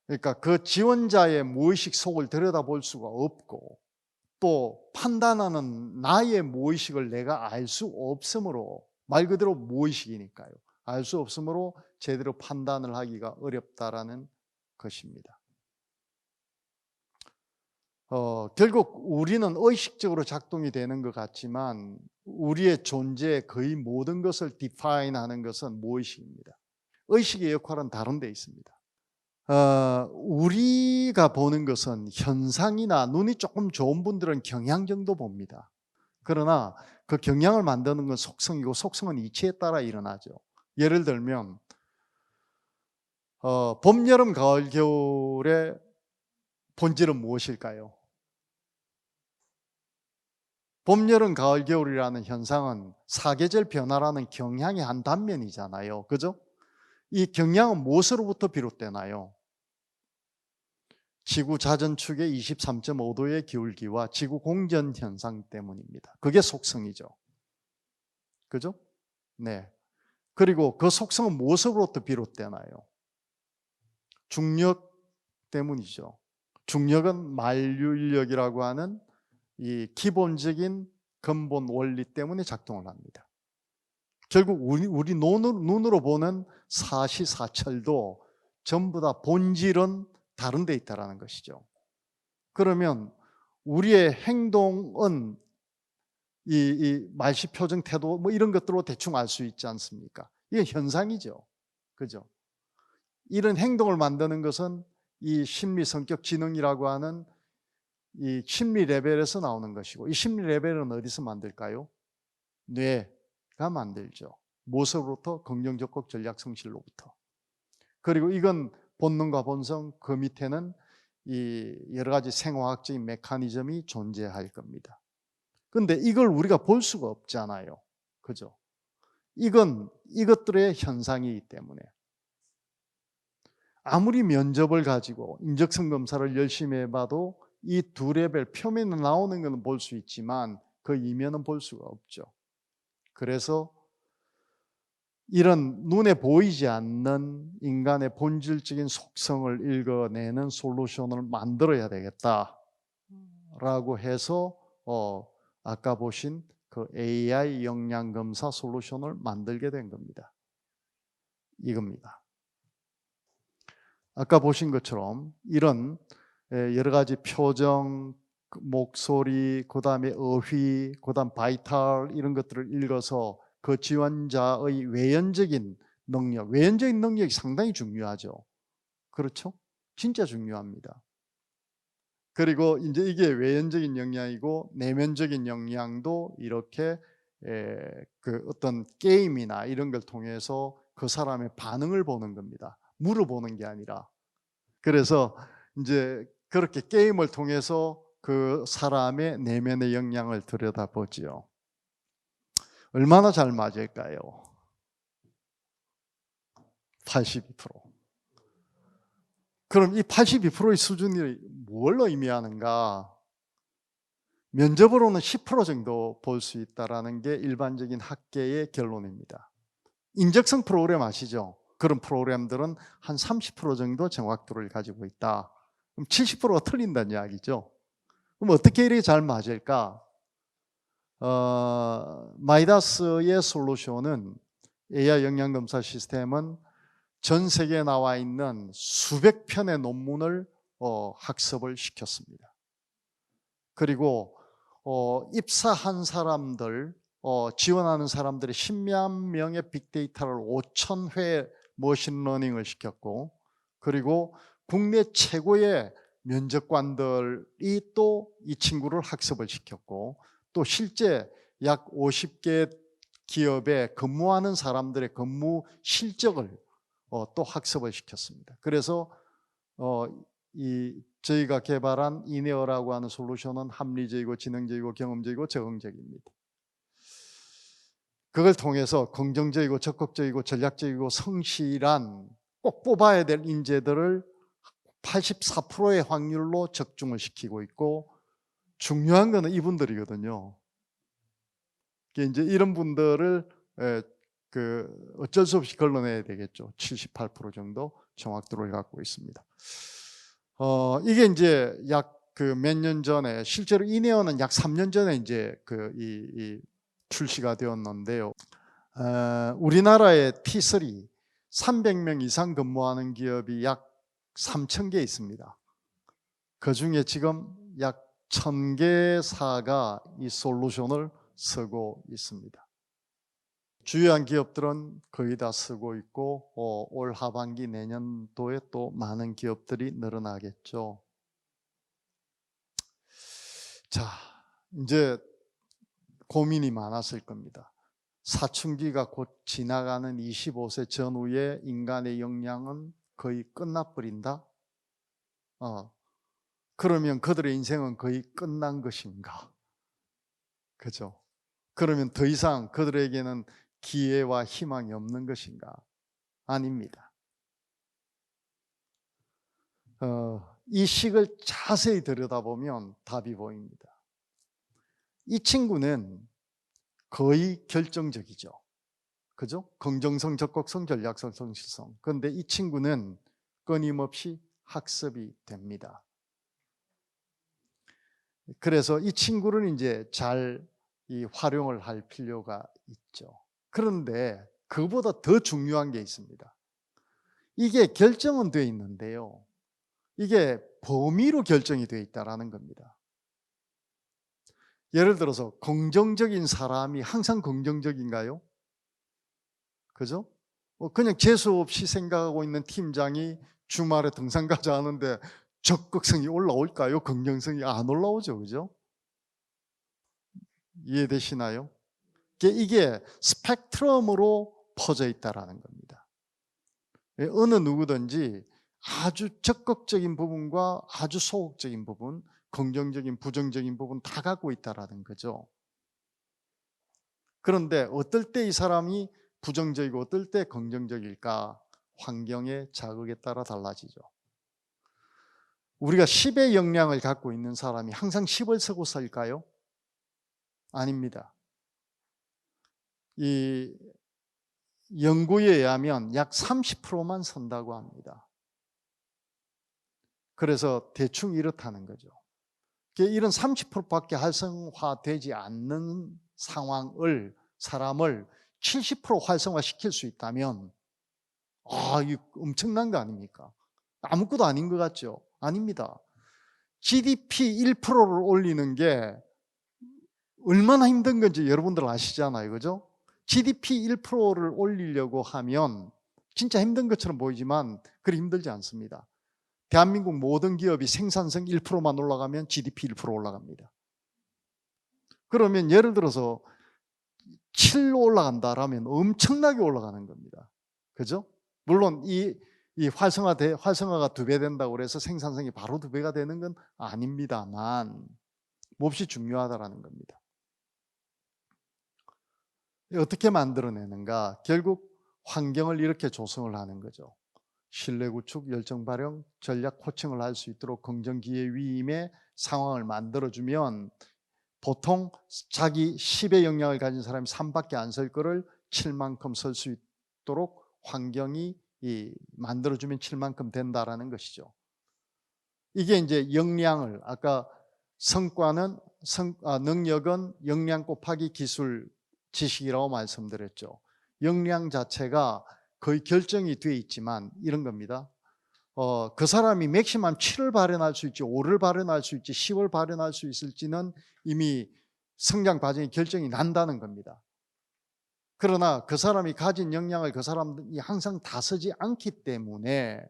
그러니까 그 지원자의 무의식 속을 들여다볼 수가 없고 또 판단하는 나의 무의식을 내가 알 수 없으므로 말 그대로 무의식이니까요. 알 수 없으므로 제대로 판단을 하기가 어렵다라는 것입니다. 결국 우리는 의식적으로 작동이 되는 것 같지만 우리의 존재의 거의 모든 것을 디파인하는 것은 무의식입니다. 의식의 역할은 다른 데 있습니다. 우리가 보는 것은 현상이나 눈이 조금 좋은 분들은 경향 정도 봅니다. 그러나 그 경향을 만드는 건 속성이고 속성은 이치에 따라 일어나죠. 예를 들면 봄, 여름, 가을, 겨울의 본질은 무엇일까요? 봄, 여름, 가을, 겨울이라는 현상은 사계절 변화라는 경향의 한 단면이잖아요. 그죠? 이 경향은 무엇으로부터 비롯되나요? 지구 자전축의 23.5도의 기울기와 지구 공전 현상 때문입니다. 그게 속성이죠. 그죠? 네. 그리고 그 속성은 무엇으로부터 비롯되나요? 중력 때문이죠. 중력은 만류인력이라고 하는 이 기본적인 근본 원리 때문에 작동을 합니다. 결국 우리 눈으로 보는 사시사철도 전부 다 본질은 다른 데 있다는 것이죠. 그러면 우리의 행동은 이 말씨 표정 태도 뭐 이런 것들로 대충 알 수 있지 않습니까? 이게 현상이죠. 그죠? 이런 행동을 만드는 것은 이 심리 성격 지능이라고 하는 이 심리 레벨에서 나오는 것이고, 이 심리 레벨은 어디서 만들까요? 뇌가 만들죠. 무엇으로부터? 긍정 적극 전략 성실로부터. 그리고 이건 본능과 본성, 그 밑에는 이 여러 가지 생화학적인 메커니즘이 존재할 겁니다. 근데 이걸 우리가 볼 수가 없잖아요. 그죠? 이것들의 현상이기 때문에 아무리 면접을 가지고 인적성 검사를 열심히 해봐도 이 두 레벨 표면에 나오는 것은 볼 수 있지만 그 이면은 볼 수가 없죠. 그래서 이런 눈에 보이지 않는 인간의 본질적인 속성을 읽어내는 솔루션을 만들어야 되겠다라고 해서 아까 보신 그 AI 역량 검사 솔루션을 만들게 된 겁니다. 이겁니다. 아까 보신 것처럼 이런 여러 가지 표정, 목소리, 그 다음에 어휘, 그 다음 바이탈 이런 것들을 읽어서 그 지원자의 외연적인 외연적인 능력이 상당히 중요하죠. 그렇죠? 진짜 중요합니다. 그리고 이제 이게 외연적인 역량이고 내면적인 역량도 이렇게 그 어떤 게임이나 이런 걸 통해서 그 사람의 반응을 보는 겁니다. 물어보는 게 아니라. 그래서 이제 그렇게 게임을 통해서 그 사람의 내면의 역량을 들여다보지요. 얼마나 잘 맞을까요? 82%. 그럼 이 82%의 수준이 뭘 의미하는가? 면접으로는 10% 정도 볼 수 있다는 게 일반적인 학계의 결론입니다. 인적성 프로그램 아시죠? 그런 프로그램들은 한 30% 정도 정확도를 가지고 있다. 그럼 70%가 틀린다는 이야기죠. 그럼 어떻게 이렇게 잘 맞을까? 마이다스의 솔루션은 AI 역량검사 시스템은 전 세계에 나와 있는 수백 편의 논문을 학습을 시켰습니다. 그리고 입사한 사람들, 지원하는 사람들의 10만 명의 빅데이터를 5,000회 머신러닝을 시켰고, 그리고 국내 최고의 면접관들이 또 이 친구를 학습을 시켰고, 또 실제 약 50개 기업에 근무하는 사람들의 근무 실적을 또 학습을 시켰습니다. 그래서 저희가 개발한 이네어라고 하는 솔루션은 합리적이고 지능적이고 경험적이고 적응적입니다. 그걸 통해서 긍정적이고 적극적이고 전략적이고 성실한 꼭 뽑아야 될 인재들을 84%의 확률로 적중을 시키고 있고, 중요한 거는 이분들이거든요. 이제 이런 분들을 어쩔 수 없이 걸러내야 되겠죠. 78% 정도 정확도를 갖고 있습니다. 이게 이제 약 몇 년 전에, 실제로 이네어는 약 3년 전에 이제 출시가 되었는데요. 우리나라의 T3 300명 이상 근무하는 기업이 약 3,000개 있습니다. 그 중에 지금 약 1,000개사가 이 솔루션을 쓰고 있습니다. 주요한 기업들은 거의 다 쓰고 있고, 올 하반기 내년도에 또 많은 기업들이 늘어나겠죠. 자, 이제 고민이 많았을 겁니다. 사춘기가 곧 지나가는 25세 전후의 인간의 역량은 거의 끝나버린다? 그러면 그들의 인생은 거의 끝난 것인가? 그죠? 그러면 더 이상 그들에게는 기회와 희망이 없는 것인가? 아닙니다. 이 식을 자세히 들여다보면 답이 보입니다. 이 친구는 거의 결정적이죠. 그죠? 긍정성, 적극성, 전략성, 성실성. 그런데 이 친구는 끊임없이 학습이 됩니다. 그래서 이 친구를 이제 잘 활용을 할 필요가 있죠. 그런데 그보다 더 중요한 게 있습니다. 이게 결정은 되어 있는데요. 이게 범위로 결정이 되어 있다는 겁니다. 예를 들어서 긍정적인 사람이 항상 긍정적인가요? 그죠? 그냥 재수 없이 생각하고 있는 팀장이 주말에 등산 가자 하는데 적극성이 올라올까요? 긍정성이 안 올라오죠. 그죠? 이해되시나요? 이게 스펙트럼으로 퍼져 있다라는 겁니다. 어느 누구든지 아주 적극적인 부분과 아주 소극적인 부분, 긍정적인, 부정적인 부분 다 갖고 있다라는 거죠. 그런데 어떨 때 이 사람이 부정적이고 어떨 때 긍정적일까? 환경의 자극에 따라 달라지죠. 우리가 10의 역량을 갖고 있는 사람이 항상 10을 쓰고 살까요? 아닙니다. 이 연구에 의하면 약 30%만 선다고 합니다. 그래서 대충 이렇다는 거죠. 이런 30%밖에 활성화되지 않는 사람을 70% 활성화시킬 수 있다면 이거 엄청난 거 아닙니까? 아무것도 아닌 것 같죠? 아닙니다. GDP 1%를 올리는 게 얼마나 힘든 건지 여러분들 아시잖아요. 그죠? GDP 1%를 올리려고 하면 진짜 힘든 것처럼 보이지만 그리 힘들지 않습니다. 대한민국 모든 기업이 생산성 1%만 올라가면 GDP 1% 올라갑니다. 그러면 예를 들어서 7로 올라간다라면 엄청나게 올라가는 겁니다. 그죠? 물론 이 활성화가 2배 된다고 해서 생산성이 바로 2배가 되는 건 아닙니다만 몹시 중요하다라는 겁니다. 어떻게 만들어내는가? 결국 환경을 이렇게 조성을 하는 거죠. 신뢰 구축, 열정 발현, 전략 코칭을 할 수 있도록 긍정 기회 위임의 상황을 만들어주면 보통 자기 10의 역량을 가진 사람이 3밖에 안 설 거를 7만큼 설 수 있도록 환경이 만들어주면 7만큼 된다라는 것이죠. 이게 이제 역량을 아까 능력은 역량 곱하기 기술 지식이라고 말씀드렸죠. 역량 자체가 거의 결정이 되어 있지만 이런 겁니다. 그 사람이 맥시멈 7을 발현할 수 있지 5를 발현할 수 있지 10을 발현할 수 있을지는 이미 성장 과정이 결정이 난다는 겁니다. 그러나 그 사람이 가진 역량을 그 사람이 항상 다 쓰지 않기 때문에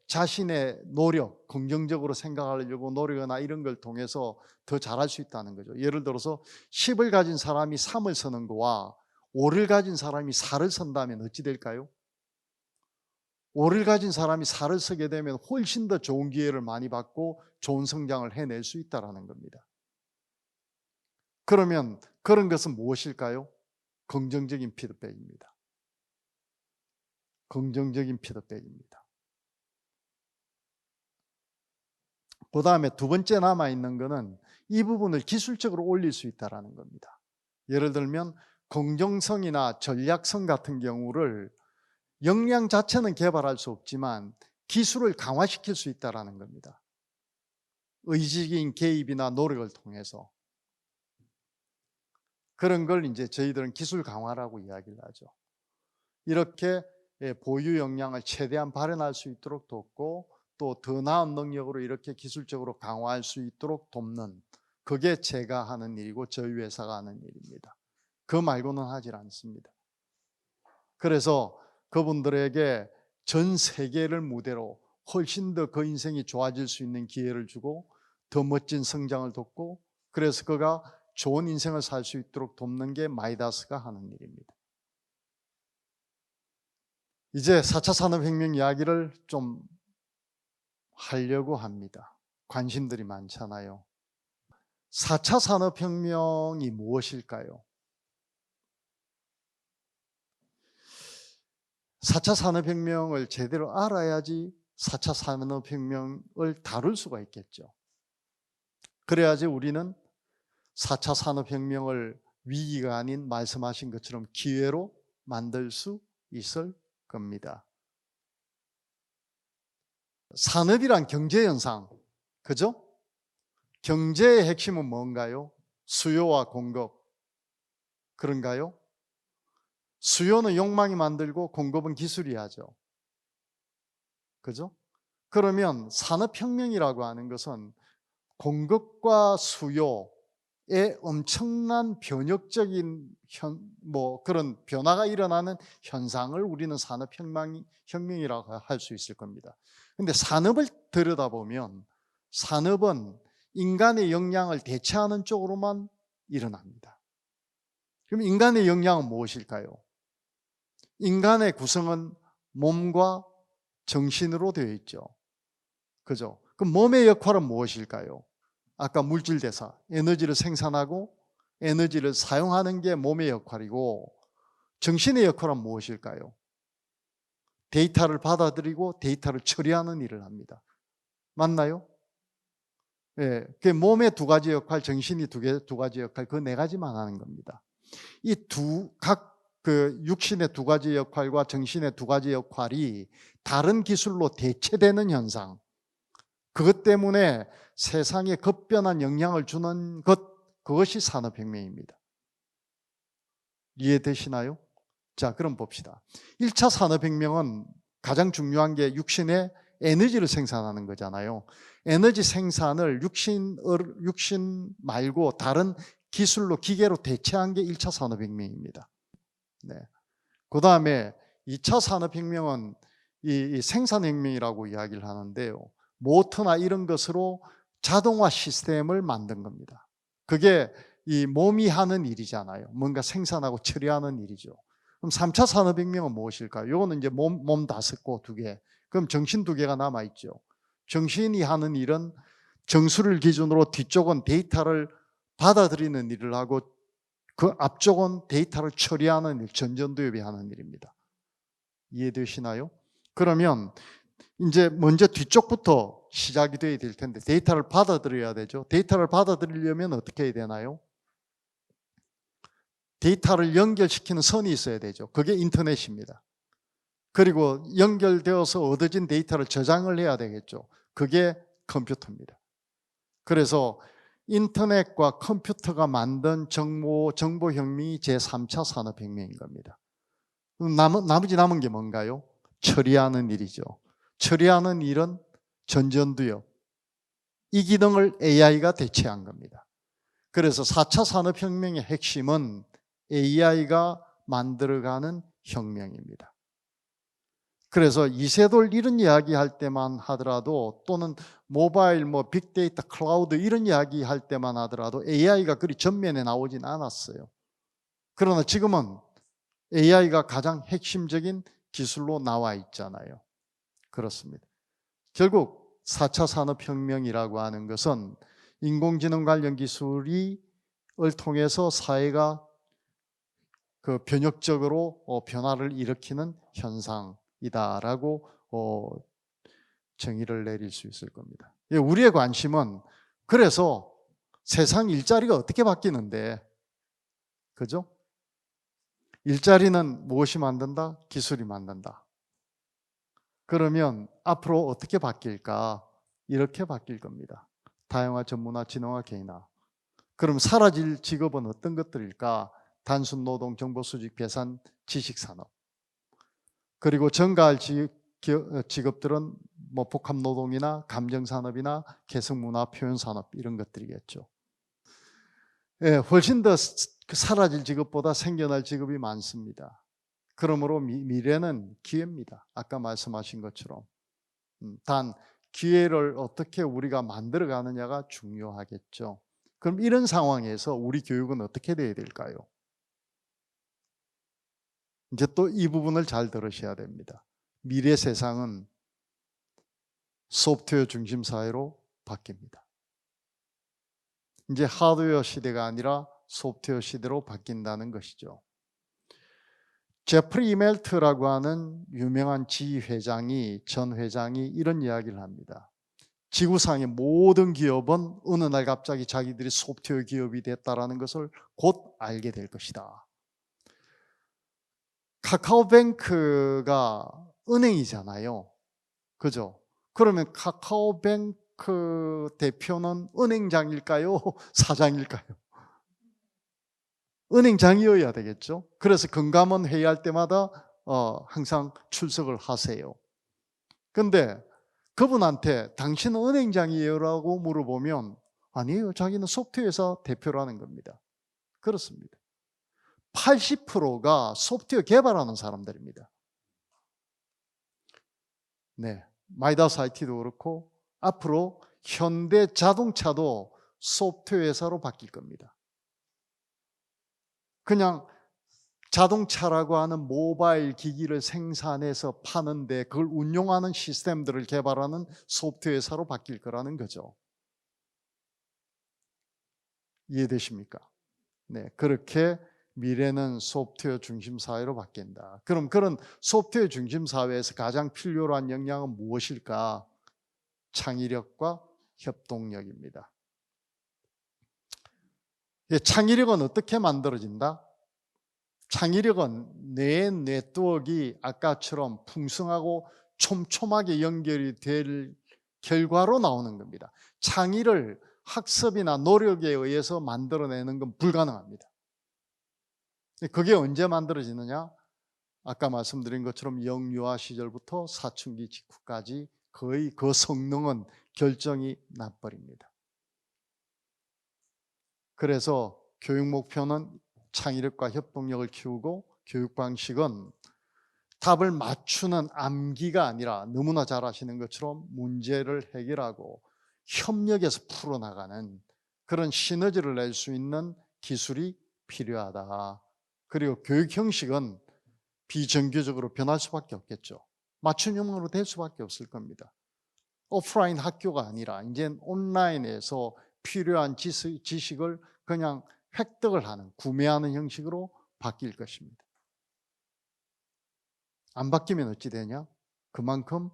자신의 노력, 긍정적으로 생각하려고 노력이나 이런 걸 통해서 더 잘할 수 있다는 거죠. 예를 들어서 10을 가진 사람이 3을 쓰는 거와 5를 가진 사람이 4를 쓴다면 어찌 될까요? 5를 가진 사람이 4를 쓰게 되면 훨씬 더 좋은 기회를 많이 받고 좋은 성장을 해낼 수 있다는 겁니다. 그러면 그런 것은 무엇일까요? 긍정적인 피드백입니다. 긍정적인 피드백입니다. 그 다음에 두 번째 남아있는 것은 이 부분을 기술적으로 올릴 수 있다는 겁니다. 예를 들면 긍정성이나 전략성 같은 경우를 역량 자체는 개발할 수 없지만 기술을 강화시킬 수 있다는 겁니다. 의지적인 개입이나 노력을 통해서. 그런 걸 이제 저희들은 기술 강화라고 이야기를 하죠. 이렇게 보유 역량을 최대한 발현할 수 있도록 돕고 또 더 나은 능력으로 이렇게 기술적으로 강화할 수 있도록 돕는, 그게 제가 하는 일이고 저희 회사가 하는 일입니다. 그 말고는 하질 않습니다. 그래서 그분들에게 전 세계를 무대로 훨씬 더 그 인생이 좋아질 수 있는 기회를 주고 더 멋진 성장을 돕고, 그래서 그가 좋은 인생을 살 수 있도록 돕는 게 마이다스가 하는 일입니다. 이제 4차 산업혁명 이야기를 좀 하려고 합니다. 관심들이 많잖아요. 4차 산업혁명이 무엇일까요? 4차 산업혁명을 제대로 알아야지 4차 산업혁명을 다룰 수가 있겠죠. 그래야지 우리는 4차 산업혁명을 위기가 아닌 말씀하신 것처럼 기회로 만들 수 있을 겁니다. 산업이란 경제현상, 그죠? 경제의 핵심은 뭔가요? 수요와 공급, 그런가요? 수요는 욕망이 만들고 공급은 기술이 하죠. 그죠? 그러면 산업혁명이라고 하는 것은 공급과 수요, 엄청난 변혁적인 그런 변화가 일어나는 현상을 우리는 산업혁명이라고 할 수 있을 겁니다. 근데 산업을 들여다보면 산업은 인간의 역량을 대체하는 쪽으로만 일어납니다. 그럼 인간의 역량은 무엇일까요? 인간의 구성은 몸과 정신으로 되어 있죠. 그죠? 그럼 몸의 역할은 무엇일까요? 아까 물질 대사, 에너지를 생산하고 에너지를 사용하는 게 몸의 역할이고, 정신의 역할은 무엇일까요? 데이터를 받아들이고 데이터를 처리하는 일을 합니다. 맞나요? 예, 그 몸의 두 가지 역할, 정신이 두 가지 역할, 그 네 가지만 하는 겁니다. 이 육신의 두 가지 역할과 정신의 두 가지 역할이 다른 기술로 대체되는 현상, 그것 때문에 세상에 급변한 영향을 주는 그것이 산업혁명입니다. 이해되시나요? 자, 그럼 봅시다. 1차 산업혁명은 가장 중요한 게 육신의 에너지를 생산하는 거잖아요. 에너지 생산을 육신 말고 다른 기술로, 기계로 대체한 게 1차 산업혁명입니다. 네. 그 다음에 2차 산업혁명은 이 생산혁명이라고 이야기를 하는데요. 모터나 이런 것으로 자동화 시스템을 만든 겁니다. 그게 이 몸이 하는 일이잖아요. 뭔가 생산하고 처리하는 일이죠. 그럼 3차 산업혁명은 무엇일까요? 이거는 이제 몸 5개, 2개. 그럼 정신 2개가 남아있죠. 정신이 하는 일은 정수를 기준으로 뒤쪽은 데이터를 받아들이는 일을 하고 그 앞쪽은 데이터를 처리하는 일, 전전두엽이 하는 일입니다. 이해되시나요? 그러면 이제 먼저 뒤쪽부터 시작이 돼야 될 텐데 데이터를 받아들여야 되죠. 데이터를 받아들이려면 어떻게 해야 되나요? 데이터를 연결시키는 선이 있어야 되죠. 그게 인터넷입니다. 그리고 연결되어서 얻어진 데이터를 저장을 해야 되겠죠. 그게 컴퓨터입니다. 그래서 인터넷과 컴퓨터가 만든 정보혁명이 제3차 산업혁명인 겁니다. 나머지 남은 게 뭔가요? 처리하는 일이죠. 처리하는 일은 전전두엽. 이 기능을 AI가 대체한 겁니다. 그래서 4차 산업혁명의 핵심은 AI가 만들어가는 혁명입니다. 그래서 이세돌 이런 이야기 할 때만 하더라도 또는 모바일, 빅데이터, 클라우드 이런 이야기 할 때만 하더라도 AI가 그리 전면에 나오진 않았어요. 그러나 지금은 AI가 가장 핵심적인 기술로 나와 있잖아요. 그렇습니다. 결국 4차 산업혁명이라고 하는 것은 인공지능 관련 기술을 통해서 사회가 그 변혁적으로 변화를 일으키는 현상이다라고 정의를 내릴 수 있을 겁니다. 우리의 관심은 그래서 세상 일자리가 어떻게 바뀌는데, 그죠? 일자리는 무엇이 만든다? 기술이 만든다. 그러면 앞으로 어떻게 바뀔까? 이렇게 바뀔 겁니다. 다양화, 전문화, 진흥화, 개인화. 그럼 사라질 직업은 어떤 것들일까? 단순 노동, 정보 수집, 계산, 지식 산업. 그리고 증가할 직업들은 복합 노동이나 감정 산업이나 개성 문화 표현 산업 이런 것들이겠죠. 예, 훨씬 더 사라질 직업보다 생겨날 직업이 많습니다. 그러므로 미래는 기회입니다. 아까 말씀하신 것처럼. 단 기회를 어떻게 우리가 만들어 가느냐가 중요하겠죠. 그럼 이런 상황에서 우리 교육은 어떻게 돼야 될까요? 이제 또 이 부분을 잘 들으셔야 됩니다. 미래 세상은 소프트웨어 중심 사회로 바뀝니다. 이제 하드웨어 시대가 아니라 소프트웨어 시대로 바뀐다는 것이죠. 제프리 이멜트라고 하는 유명한 지휘회장이, 전 회장이 이런 이야기를 합니다. 지구상의 모든 기업은 어느 날 갑자기 자기들이 소프트웨어 기업이 됐다는 것을 곧 알게 될 것이다. 카카오뱅크가 은행이잖아요. 그죠? 그러면 카카오뱅크 대표는 은행장일까요? 사장일까요? 은행장이어야 되겠죠. 그래서 금감원 회의할 때마다 항상 출석을 하세요. 근데 그분한테 당신은 은행장이에요? 라고 물어보면 아니에요. 자기는 소프트웨어 회사 대표라는 겁니다. 그렇습니다. 80%가 소프트웨어 개발하는 사람들입니다. 네, 마이다스 IT도 그렇고 앞으로 현대 자동차도 소프트웨어 회사로 바뀔 겁니다. 그냥 자동차라고 하는 모바일 기기를 생산해서 파는데 그걸 운용하는 시스템들을 개발하는 소프트웨어 회사로 바뀔 거라는 거죠. 이해되십니까? 네, 그렇게 미래는 소프트웨어 중심 사회로 바뀐다. 그럼 그런 소프트웨어 중심 사회에서 가장 필요로 한 역량은 무엇일까? 창의력과 협동력입니다. 창의력은 어떻게 만들어진다? 창의력은 뇌의 네트워크가 아까처럼 풍성하고 촘촘하게 연결이 될 결과로 나오는 겁니다. 창의를 학습이나 노력에 의해서 만들어내는 건 불가능합니다. 그게 언제 만들어지느냐? 아까 말씀드린 것처럼 영유아 시절부터 사춘기 직후까지 거의 그 성능은 결정이 나버립니다. 그래서 교육 목표는 창의력과 협동력을 키우고, 교육 방식은 답을 맞추는 암기가 아니라 너무나 잘 아시는 것처럼 문제를 해결하고 협력해서 풀어나가는 그런 시너지를 낼 수 있는 기술이 필요하다. 그리고 교육 형식은 비정규적으로 변할 수밖에 없겠죠. 맞춤형으로 될 수밖에 없을 겁니다. 오프라인 학교가 아니라 이제 온라인에서 필요한 지식을 그냥 획득을 하는, 구매하는 형식으로 바뀔 것입니다. 안 바뀌면 어찌 되냐? 그만큼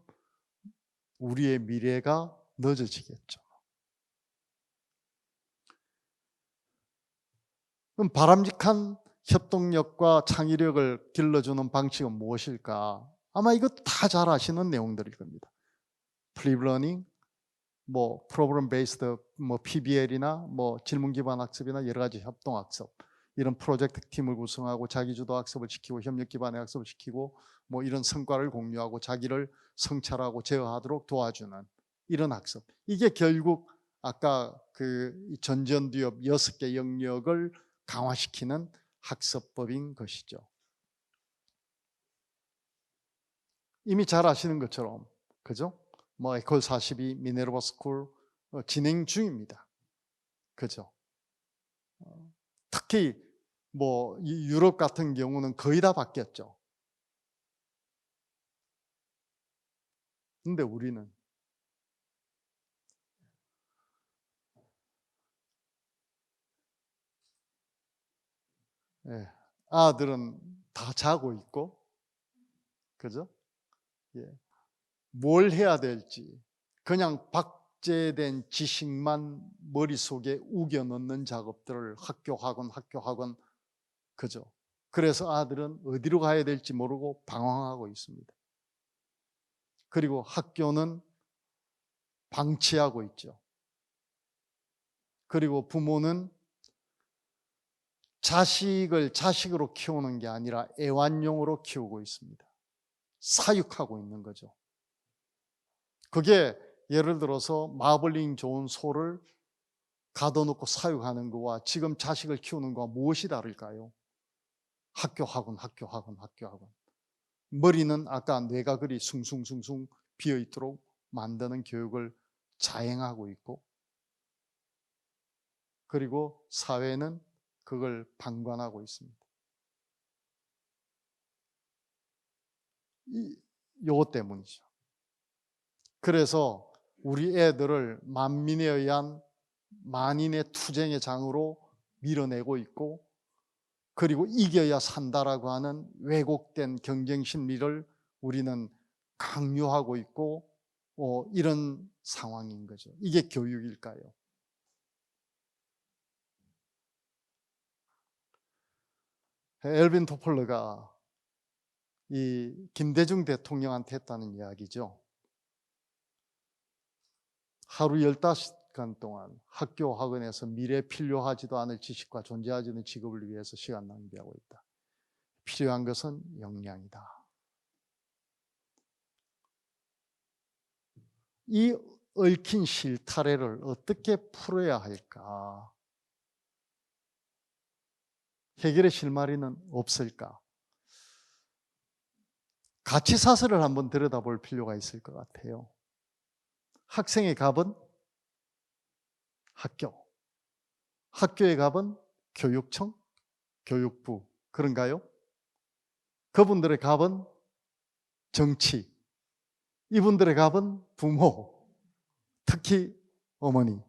우리의 미래가 늦어지겠죠. 그럼 바람직한 협동력과 창의력을 길러주는 방식은 무엇일까? 아마 이것 다 잘 아시는 내용들일 겁니다. 플립러닝, 프로그램 베이스드 PBL이나 질문 기반 학습이나 여러 가지 협동 학습, 이런 프로젝트 팀을 구성하고 자기 주도 학습을 시키고 협력 기반의 학습을 시키고 이런 성과를 공유하고 자기를 성찰하고 제어하도록 도와주는 이런 학습. 이게 결국 아까 그 전전두엽 6개 영역을 강화시키는 학습법인 것이죠. 이미 잘 아시는 것처럼, 그죠? 에콜 42, 미네르바 스쿨 진행 중입니다. 그죠? 특히 유럽 같은 경우는 거의 다 바뀌었죠. 근데 우리는 아들은 다 자고 있고, 그죠? 예. 뭘 해야 될지 그냥 박제된 지식만 머릿속에 우겨 넣는 작업들을 학교 학원, 그죠? 그래서 아들은 어디로 가야 될지 모르고 방황하고 있습니다. 그리고 학교는 방치하고 있죠. 그리고 부모는 자식을 자식으로 키우는 게 아니라 애완용으로 키우고 있습니다. 사육하고 있는 거죠. 그게 예를 들어서 마블링 좋은 소를 가둬놓고 사육하는 거와 지금 자식을 키우는 거와 무엇이 다를까요? 학교 학원. 머리는 아까 뇌가 그리 숭숭숭숭 비어있도록 만드는 교육을 자행하고 있고, 그리고 사회는 그걸 방관하고 있습니다. 요것 때문이죠. 그래서 우리 애들을 만민에 의한 만인의 투쟁의 장으로 밀어내고 있고, 그리고 이겨야 산다라고 하는 왜곡된 경쟁 심리를 우리는 강요하고 있고 이런 상황인 거죠. 이게 교육일까요? 엘빈 토플러가 이 김대중 대통령한테 했다는 이야기죠. 하루 15시간 동안 학교 학원에서 미래에 필요하지도 않을 지식과 존재하지 않는 직업을 위해서 시간 낭비하고 있다. 필요한 것은 역량이다. 이 얽힌 실타래를 어떻게 풀어야 할까? 해결의 실마리는 없을까? 가치 사슬을 한번 들여다볼 필요가 있을 것 같아요. 학생의 갑은 학교, 학교의 갑은 교육청, 교육부, 그런가요? 그분들의 갑은 정치, 이분들의 갑은 부모, 특히 어머니.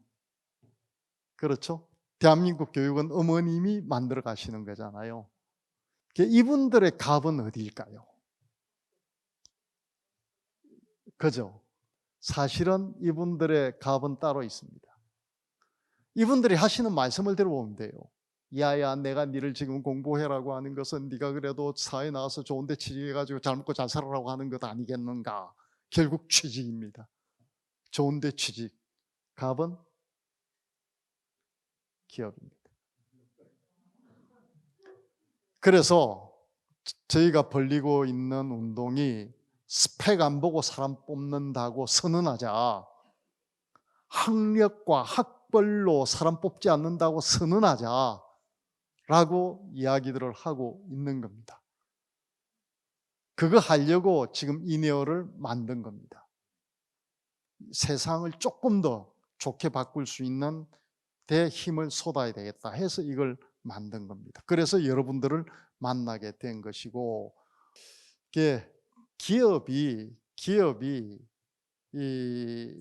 그렇죠? 대한민국 교육은 어머님이 만들어 가시는 거잖아요. 이분들의 갑은 어디일까요? 그죠? 사실은 이분들의 갑은 따로 있습니다. 이분들이 하시는 말씀을 들어보면 돼요. 야야, 내가 니를 지금 공부해라고 하는 것은 네가 그래도 사회에 나와서 좋은 데 취직해가지고 잘 먹고 잘 살아라고 하는 것 아니겠는가? 결국 취직입니다. 좋은 데 취직. 갑은 기업입니다. 그래서 저희가 벌리고 있는 운동이 스펙 안 보고 사람 뽑는다고 선언하자, 학력과 학벌로 사람 뽑지 않는다고 선언하자 라고 이야기들을 하고 있는 겁니다. 그거 하려고 지금 이내어를 만든 겁니다. 세상을 조금 더 좋게 바꿀 수 있는 데 힘을 쏟아야 되겠다 해서 이걸 만든 겁니다. 그래서 여러분들을 만나게 된 것이고, 기업이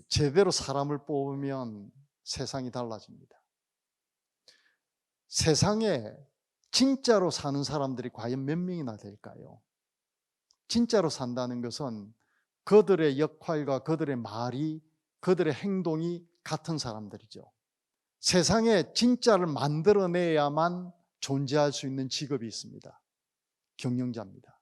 제대로 사람을 뽑으면 세상이 달라집니다. 세상에 진짜로 사는 사람들이 과연 몇 명이나 될까요? 진짜로 산다는 것은 그들의 역할과 그들의 말이, 그들의 행동이 같은 사람들이죠. 세상에 진짜를 만들어내야만 존재할 수 있는 직업이 있습니다. 경영자입니다.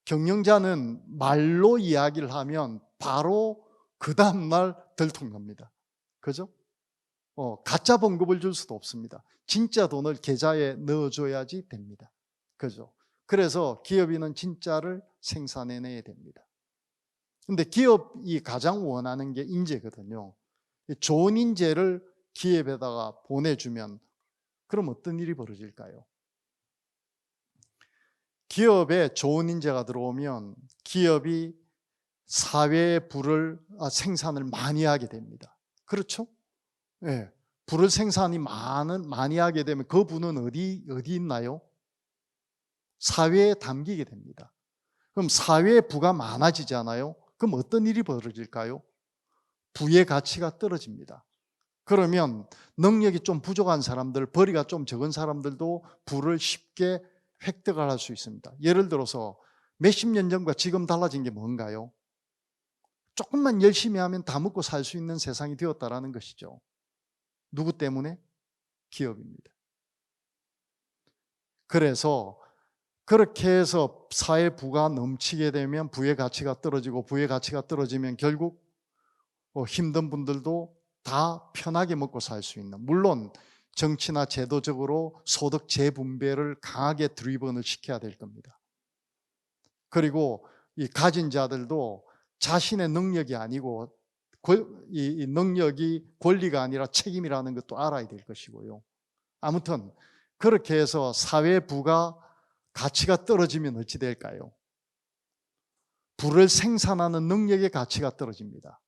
경영자는 말로 이야기를 하면 바로 그 다음날 들통납니다. 그죠? 가짜 봉급을 줄 수도 없습니다. 진짜 돈을 계좌에 넣어줘야지 됩니다. 그죠? 그래서 기업인은 진짜를 생산해내야 됩니다. 근데 기업이 가장 원하는 게 인재거든요. 좋은 인재를 기업에다가 보내주면 그럼 어떤 일이 벌어질까요? 기업에 좋은 인재가 들어오면 기업이 사회의 부를 생산을 많이 하게 됩니다. 그렇죠? 네. 부를 생산이 많이 하게 되면 그 부는 어디 있나요? 사회에 담기게 됩니다. 그럼 사회의 부가 많아지잖아요. 그럼 어떤 일이 벌어질까요? 부의 가치가 떨어집니다. 그러면 능력이 좀 부족한 사람들, 벌이가 좀 적은 사람들도 부를 쉽게 획득을 할 수 있습니다. 예를 들어서 몇십 년 전과 지금 달라진 게 뭔가요? 조금만 열심히 하면 다 먹고 살 수 있는 세상이 되었다라는 것이죠. 누구 때문에? 기업입니다. 그래서 그렇게 해서 사회 부가 넘치게 되면 부의 가치가 떨어지고, 부의 가치가 떨어지면 결국 힘든 분들도 다 편하게 먹고 살 수 있는, 물론 정치나 제도적으로 소득 재분배를 강하게 드리븐을 시켜야 될 겁니다. 그리고 이 가진 자들도 자신의 능력이 아니고 이 능력이 권리가 아니라 책임이라는 것도 알아야 될 것이고요. 아무튼 그렇게 해서 사회 부가 가치가 떨어지면 어찌 될까요? 부를 생산하는 능력의 가치가 떨어집니다.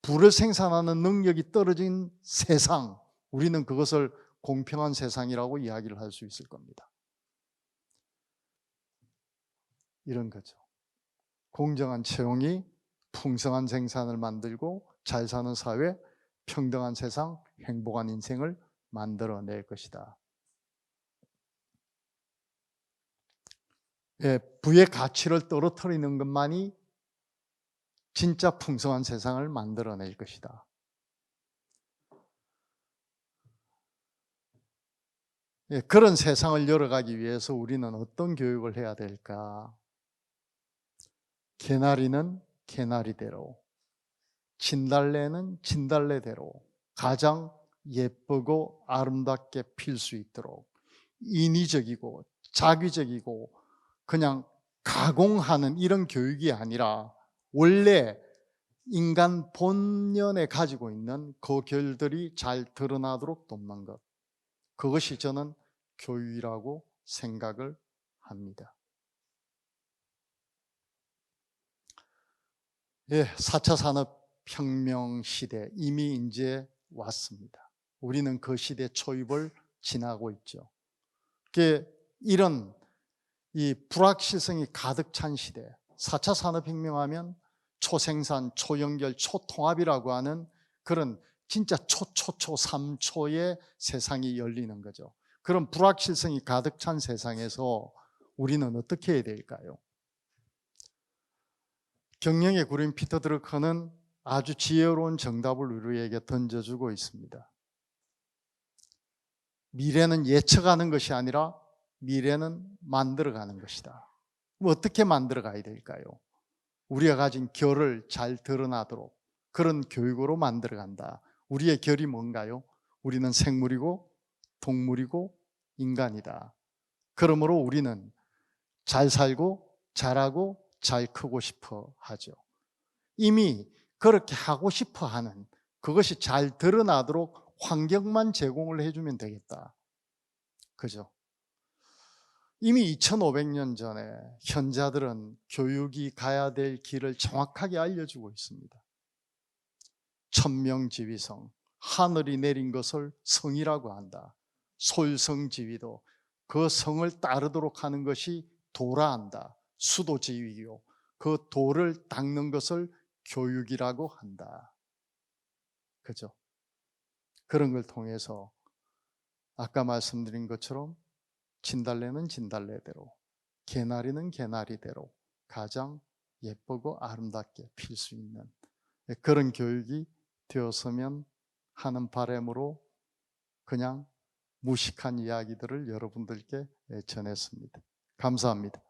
부를 생산하는 능력이 떨어진 세상, 우리는 그것을 공평한 세상이라고 이야기를 할 수 있을 겁니다. 이런 거죠. 공정한 채용이 풍성한 생산을 만들고 잘 사는 사회, 평등한 세상, 행복한 인생을 만들어낼 것이다. 부의 가치를 떨어뜨리는 것만이 진짜 풍성한 세상을 만들어낼 것이다. 그런 세상을 열어가기 위해서 우리는 어떤 교육을 해야 될까? 개나리는 개나리대로, 진달래는 진달래대로 가장 예쁘고 아름답게 필 수 있도록 인위적이고 자기적이고 그냥 가공하는 이런 교육이 아니라 원래 인간 본연에 가지고 있는 그 결들이 잘 드러나도록 돕는 것, 그것이 저는 교육이라고 생각을 합니다. 예, 4차 산업혁명 시대 이미 이제 왔습니다. 우리는 그 시대 초입을 지나고 있죠. 이런 이 불확실성이 가득 찬 시대, 4차 산업혁명하면 초생산, 초연결, 초통합이라고 하는 그런 진짜 초초초 3초의 세상이 열리는 거죠. 그런 불확실성이 가득 찬 세상에서 우리는 어떻게 해야 될까요? 경영의 구린 피터 드러커는 아주 지혜로운 정답을 우리에게 던져주고 있습니다. 미래는 예측하는 것이 아니라 미래는 만들어가는 것이다. 어떻게 만들어가야 될까요? 우리가 가진 결을 잘 드러나도록 그런 교육으로 만들어간다. 우리의 결이 뭔가요? 우리는 생물이고 동물이고 인간이다. 그러므로 우리는 잘 살고 잘하고 잘 크고 싶어 하죠. 이미 그렇게 하고 싶어 하는 그것이 잘 드러나도록 환경만 제공을 해주면 되겠다. 그죠? 이미 2500년 전에 현자들은 교육이 가야 될 길을 정확하게 알려주고 있습니다. 천명지위성, 하늘이 내린 것을 성이라고 한다. 솔성지위도 그 성을 따르도록 하는 것이 도라 한다. 수도지위요. 그 도를 닦는 것을 교육이라고 한다. 그죠? 그런 걸 통해서 아까 말씀드린 것처럼 진달래는 진달래대로, 개나리는 개나리대로 가장 예쁘고 아름답게 필 수 있는 그런 교육이 되었으면 하는 바람으로 그냥 무식한 이야기들을 여러분들께 전했습니다. 감사합니다.